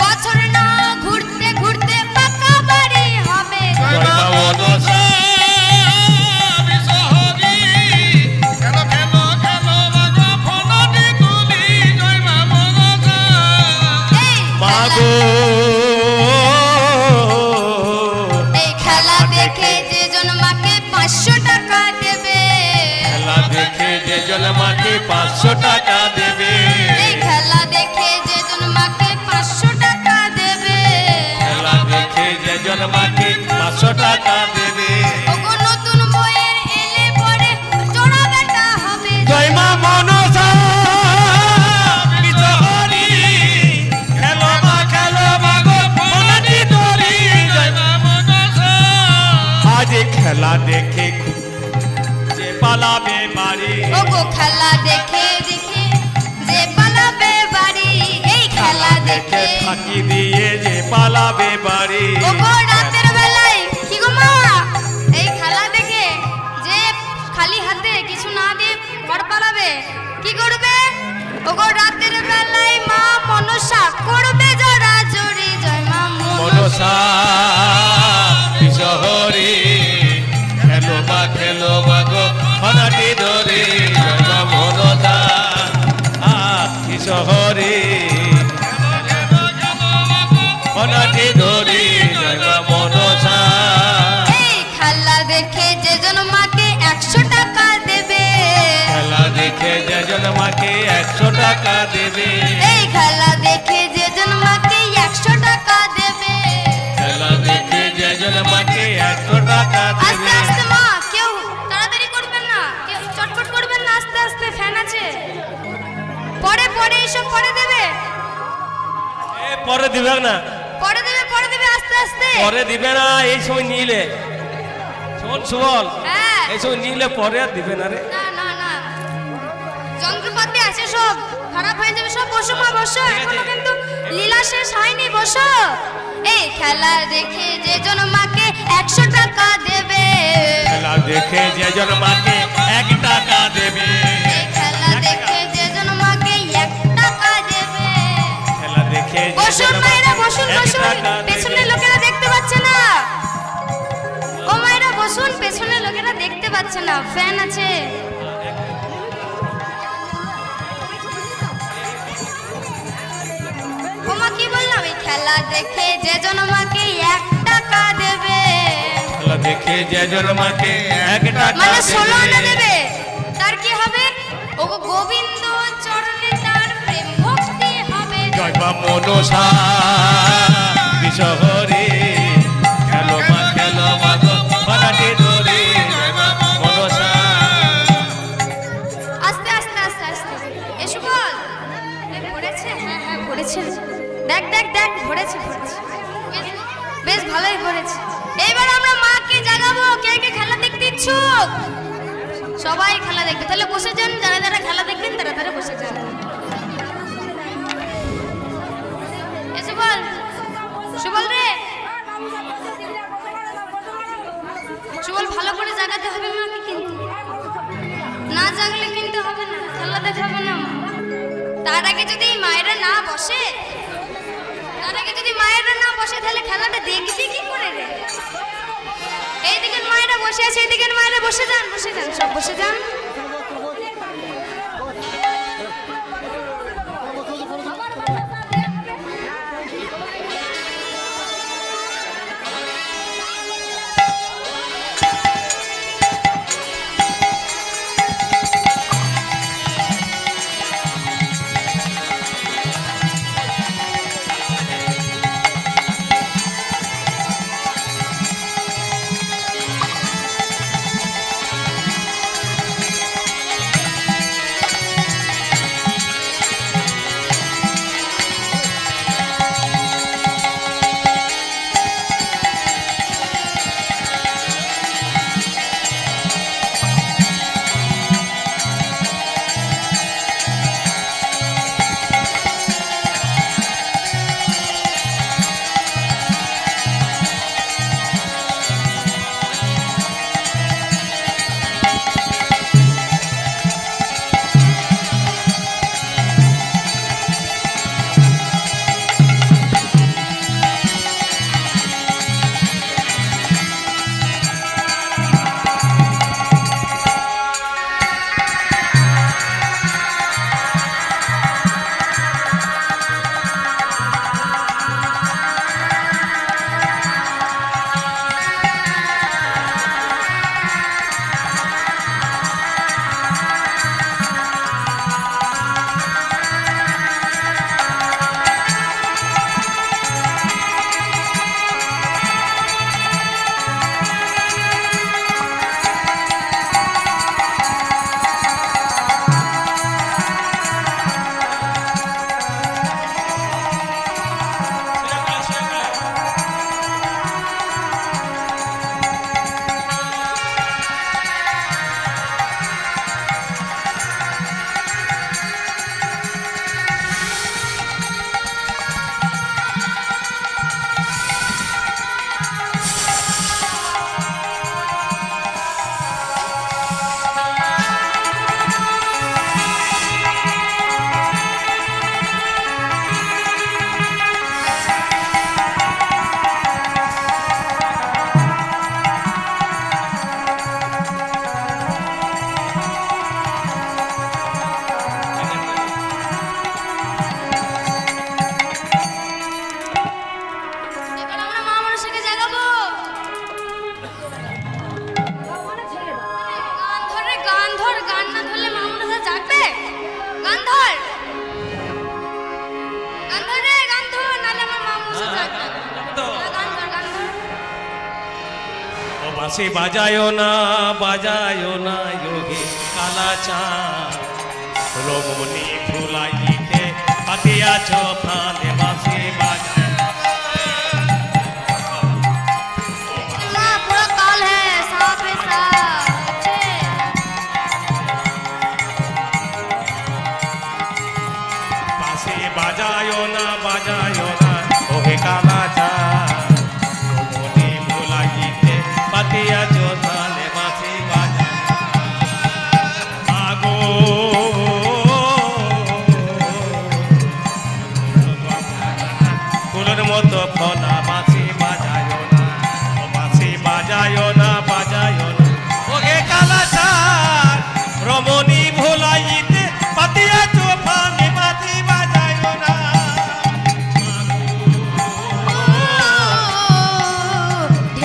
বছর না ঘুরতে ঘুরতে পাকা বাড়ি হবে জয় মা মনসা এই মাগো এই খেলা দেখে যে জনমাকে 500 টাকা দেবে খেলা দেখে যে জন্মাকে 500 টাকা দেবে এই খেলা দেখে যে জনমাকে 500 টাকা দেবে খেলা দেখে যে জন্মাকে 500 টাকা দেবে ওগো নতুন বইয়ের এলে পরে জোড়া বেটা হবে জয় মা মনসা বিজহরি খেলো মা গো ফনাটি ধরি জয় মা মনসা আজ খেলা দেখে যে পালাবে বাড়ি ওগো খেলা দেখে দেখে যে পালাবে বাড়ি এই খেলা দেখে দেখে ফাঁকি দিয়ে যে পালাবে বাড়ি ওগো রাতের বেলায় কি গো মা এই খেলা দেখে যে খালি হাতে কিছু না দিয়ে ঘর পালাবে কি করবে ওগো রাতের বেলায় মা মনসা করবে জোড়া জোড়ি জয় মা মনসা বিশহরি খেলো মা গো ফনাটি ধরে জয় মা মনসা বিশহরি ফনাটি ধরে জয় মা মনসা এই খেলা দেখে যে জন মাকে 100 টাকা দেবে খেলা দেখে যে জন্মাকে 100 টাকা দেবে এই খেলা দেখে যে জন মাকে 100 টাকা দেবে খেলা দেখে যে জন্মাকে 100 টাকা আস্তে দেবে আস্তে মা কেউ তাড়াতাড়ি করবেন না কেউ চটপট করবেন না আস্তে আস্তে ফ্যান আছে পরে পরে এইসব পরে দেবে পরে দিবে না পরে দেবে আস্তে আস্তে পরে দিবে না এই সময় নিলে শোন সুবল হ্যাঁ এইসব নিলে পরে আর দিবে না রে। না না না, যন্ত্রপাতি আছে সব খারাপ হয়ে যাবে সব। বসো মা বসো, এখনো কিন্তু লীলা শেষ হয়নি, বসো। এই খেলা দেখে যে জন মাকে 100 টাকা দেবে, খেলা দেখে যে জন মাকে 1 টাকা দেবে, এই খেলা দেখে যে জন মাকে 1 টাকা দেবে। খেলা দেখে যে বসুন জন মায়েরা, মাকে বসুন 1 বসুন, টাকা দেবে। পেছনের লোকেরা দেখতে পাচ্ছে না। ও মায়েরা বসুন, পেছনের লোকেরা দেখতে পাচ্ছে না, ফ্যান আছে। ও মা কি বললাম? এই খেলা দেখে যে জন মাকে 1 টাকা দেবে, খেলা দেখে যে জন মাকে 1 টাকা মানে 16 আনা দেবে। দেবে। তার কি হবে? ও গোবিন্দ চরণে তার প্রেম ভক্তি হবে। জয় মা মনসা বিশহরে, খেলো মা গো বানাটি ধরে, জয় মা মনসা। আস্তে আস্তে আস্তে আস্তে এসো বল। ভরেছে? হ্যাঁ হ্যাঁ ভরেছে। দেখ দেখ দেখ ভরেছে ভরেছে, বেশ ভালোই ভরেছে। এইবার আমরা মাকে জাগাবো। কে কে খেলা দেখতে ইচ্ছুক? সবাই খেলা দেখবে, তাহলে বসে যান। যারা যারা খেলা দেখবেন তারা তারা বসে যান। এসো বল সুবল রে, সুবল ভালো করে জাগাতে হবে মাকে, কিন্তু না জাগলে কিন্তু হবে না, খেলা দেখাবো না। তার আগে যদি মায়েরা না বসে, তাহলে খেলাটা দেখবি কি করে রে? এইদিকে মায়েরা বসে আছে, এইদিকে মায়েরা বসে যান, বসে যান, সব বসে যান। বাঁশি বাজায়ো না যোগী কালা চাঁদ রমণী ভুলাইতে পাতিয়াছ ফাঁদে বাঁশি বাজায় पूरा काल है सांप है सांप।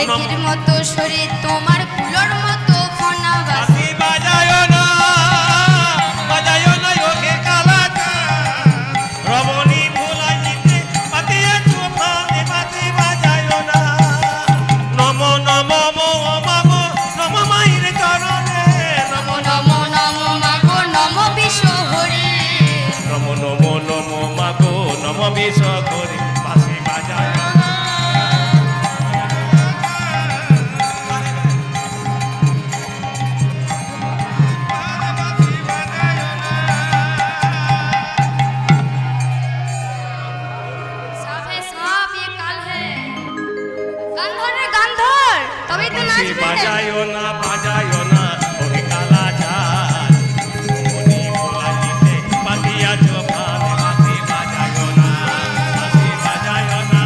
ঢেকির মতো শরীর তোমার কুলোর মতো ফনা বাঁশি বাজায় না ওকে কালাচাঁদ রমণী ভোলাইতে পাতিয়াছো ফাঁদে বাঁশি বাজায় না নম নম মাম নম মায়ের চরণে নম নম নম মাগো নম বিশ্ব হরি নম নম নম মাগো নম বিষ করে বাঁশি বাজায় না सांप है सांप ये काल है गान धर रे गान धर तभी तो नाच বাঁশি বাজায় না ওকে কালাচাঁদ রমণী ভোলাইতে পাতিয়াছো ফাঁদে বাঁশি বাজায় না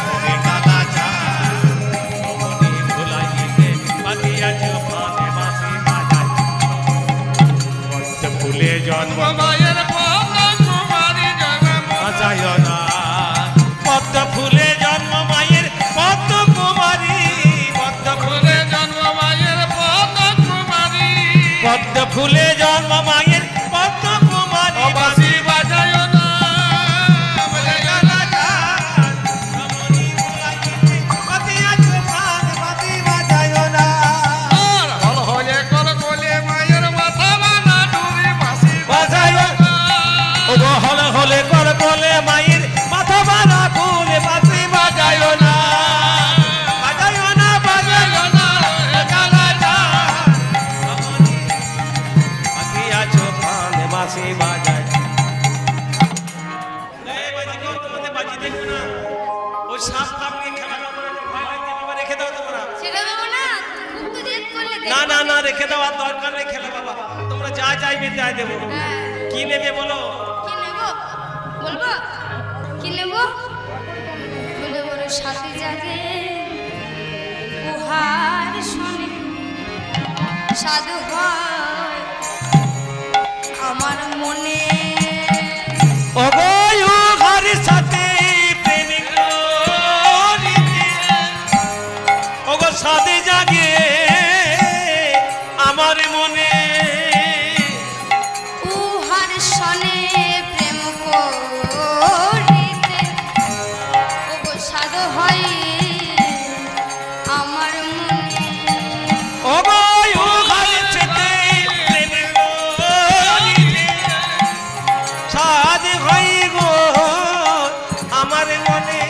ওকে কালাচাঁদ রমণী ভোলাইতে পাতিয়াছো ফাঁদে বাঁশি বাজায় পদ্ম ফুলে জন্ম মায়ের পদ্ম কুমারী জনম বাজায় না পদ্ম ফুলে জন্ম মায়ের পদ্ম কুমারী ফুলে জন্ম মায়ের পদ্ম কুমারী পদ্ম ফুলে জন্ম মায়ের পদ্ম কুমারী বাঁশি বাজায় না আর হল হলে কল কোলে মায়ের মাথা বানা ডুরি বাঁশি বাজায় না হলে হলে কর বলে মায়ের মাথা বাড়া ফুলে বাঁশি বাজায় না বাঁশি বাজায় বাজি দেখো না ওই সাপ ফাপ নিয়ে খেলা করবো না, ভয় লাগছে বাবা, রেখে দাও তোমরা সেটা দেবো না খুব তো জেদ করলে না না না রেখে দেওয়ার দরকার নেই খেলা বাবা তোমরা যা চাইবে তাই দেবো কি নেবে বলো কি নেব বলবো কি নেব বলে বড় সাথে জাগে উহার শোনে সাধু হয় আমার মনে অগয়ু ঘরের সাথে প্রেমিক করিতে ওগো সাথে জাগে আমার মনে উহার শোনে প্রেম করিতে ওগো সাধু হয় আমার মনে অগয়ু ঘরের সাথে প্রেমিক করিতে সাধে হয় গো আমার মনে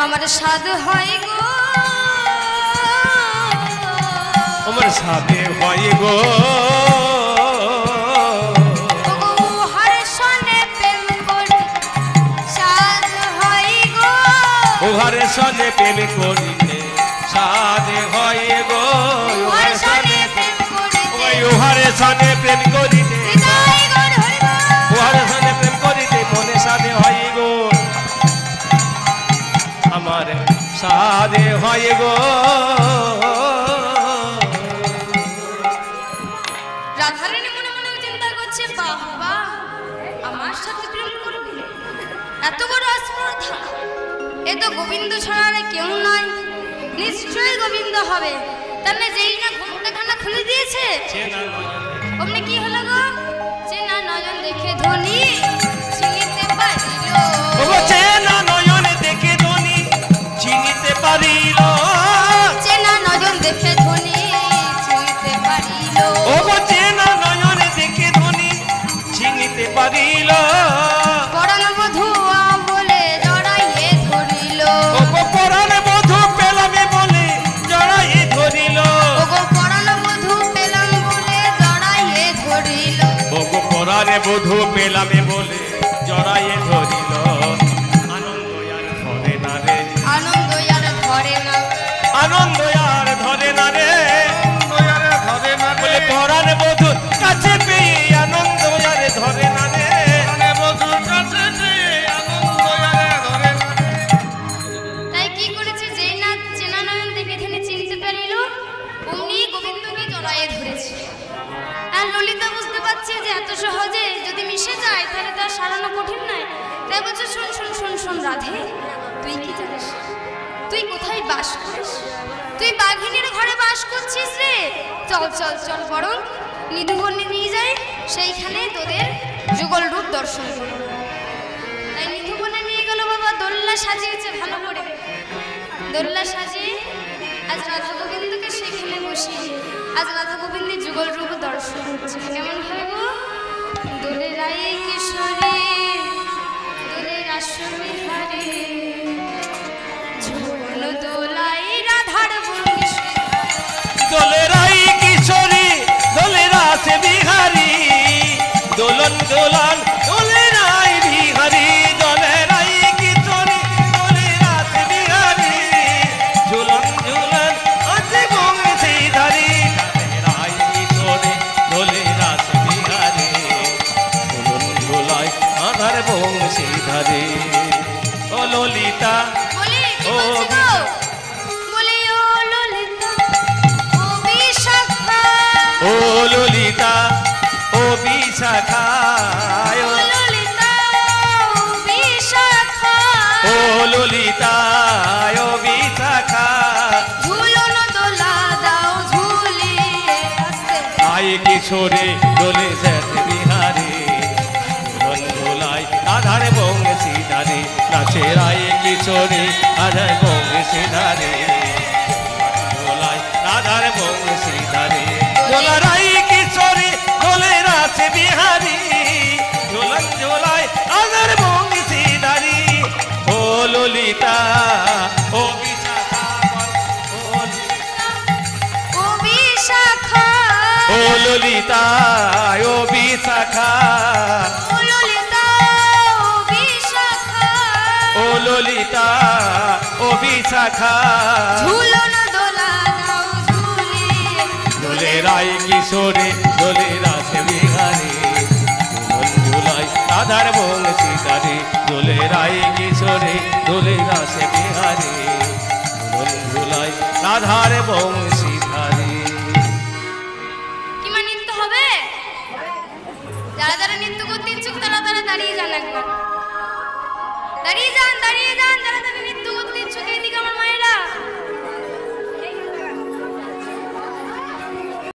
আমার সাধু হয় গো আমার সাথে হয় গো ওগো উহার শোনে প্রেম করি সাধু হয় গো ও ঘরে সনে প্রেম করিতে সাধে হয় গো উহার শোনে প্রেম করিতে উহারে সনে প্রেম করিতে হৃদয় গড় হইব উহারে সনে প্রেম করিতে মনে সাধে হয় গো আমার সাধে হয় গো রাধারানী মনে মনে চিন্তা করছে বাহ বাহ আমার সাথে প্রেম করবে এত বড় আস্পর্ধা এ তো গোবিন্দ ছাড়া আর কেউ নয় নিশ্চয়ই গোবিন্দ হবে তাহলে যেই না ঘুমটাখানা খুলে দিয়েছে অমনি কি হলো গো যে না নয়ন দেখে ধনী চিনিতে পারিল ও চেনা নয়নে দেখে ধনী চিনিতে পারিল চেনা নয়ন দেখে ধনী চিনিতে পারিল ও চেনা নয়নে দেখে ধনী চিনিতে পারিল পরাণ বধুয়া বলে জড়াইয়ে ধরিল ওগো পরাণ বধূ পেলামে বলে জড়াই ধরিল ওগো পরাণ বধু পেলাম বলে জড়াইয়ে ধরিল ওগো পরাণে বধূ পেলামে বলে জড়াই ধরিল আনন্দ আর ধরে না রে আনন্দ আর ধরে না আনন্দ আর ধরে না রে দয়ারে ধরে না বলে পরাণ বধূ কাছে পেয়ে আনন্দ আর ধরে না রে রে বধুর কাছে পেয়ে আনন্দ দয়ারে ধরে না রে তাই কি করেছে যেই না চেনা নয়ন দেখে ধনী চিনতে পারিল অমনি গোবিন্দকে জড়াইয়ে ধরেছে আর ললিতা বুঝতে পারছে যে এত সহজে যদি মিশে যায় তাহলে তার সারানো কঠিন নয় তাই বলছে শোন শোন শোন শোন রাধে তুই কি জানিস তুই কোথায় বাস করিস? তুই বাঘিনীর ঘরে বাস করছিস রে? চল চল চল, বরং নিধুবনে নিয়ে যাই, সেইখানে তোদের যুগল রূপ দর্শন করব। তাই নিধুবনে নিয়ে গেল বাবা, দোল্লা সাজিয়েছে ভালো করে। দোল্লা সাজিয়ে আজ রাধা গোবিন্দকে সেখানে বসিয়ে আজ রাধা গোবিন্দের যুগল রূপ দর্শন হচ্ছে। কেমন হবে গো? দোলে রায়ে কিশোরী, দোলে রাসবিহারী, ঝুলন দোলাই রাধার বংশী। দোলে রাই কিশোরী, দোলে রাস বিহারী, দোলন দোলন দোলে রাই বিহারী, দোলে রাই কিশোরী, দোলে রাস বিহারী, ঝুলন ঝুলন আছে বংশীধারী। দোলে রাই কিশোরী, দোলে রাস বিহারী, দোলন দোলাই আধার বংশীধারী। ও ললিতা, বলি কি বলছি গো? বলি ও ললিতা, ও বিশাখা, ও ললিতা, ও বিশাখা, ও ললিতা, ও বিশাখা, ও ললিতা, ও বিশাখা, ঝুলন দোলা দাও ঝুলিয়ে আস্তে। আই কিশোরে দোলে যেত বিহারে, দোলন দোলাই আধার বংশীধারে, নাচে রাই কিশোরে আধার বংশীধারে, দোলাই আধার বংশীধারে। দোলা রাই কিশোরে দোলে রাস বিহারি, দোলন দোলাই আধার বংশীধারী। ও ললিতা, ও বিশাখা, ও বিশাখা, ও ললিতা, ও বিশাখা, ও ললিতা, ও বিশাখা, ও ললিতা, ও বিশাখা, ঝুলন দোলা দাও ঝুলিয়ে। দোলে রাই কিশোরে দোলে রাস বিহারে, দোলন দোলাই রাধার বংশীধারে, দোলে রাই কিশোরে দোলে রাস বিহারে, দোলন দোলাই রাধার বংশীধারে। কি মা নৃত্য হবে? যারা যারা নৃত্য করতে ইচ্ছুক তারা তারা দাঁড়িয়ে যান একবার। দাঁড়িয়ে যান, দাঁড়িয়ে যান, যারা যারা নৃত্য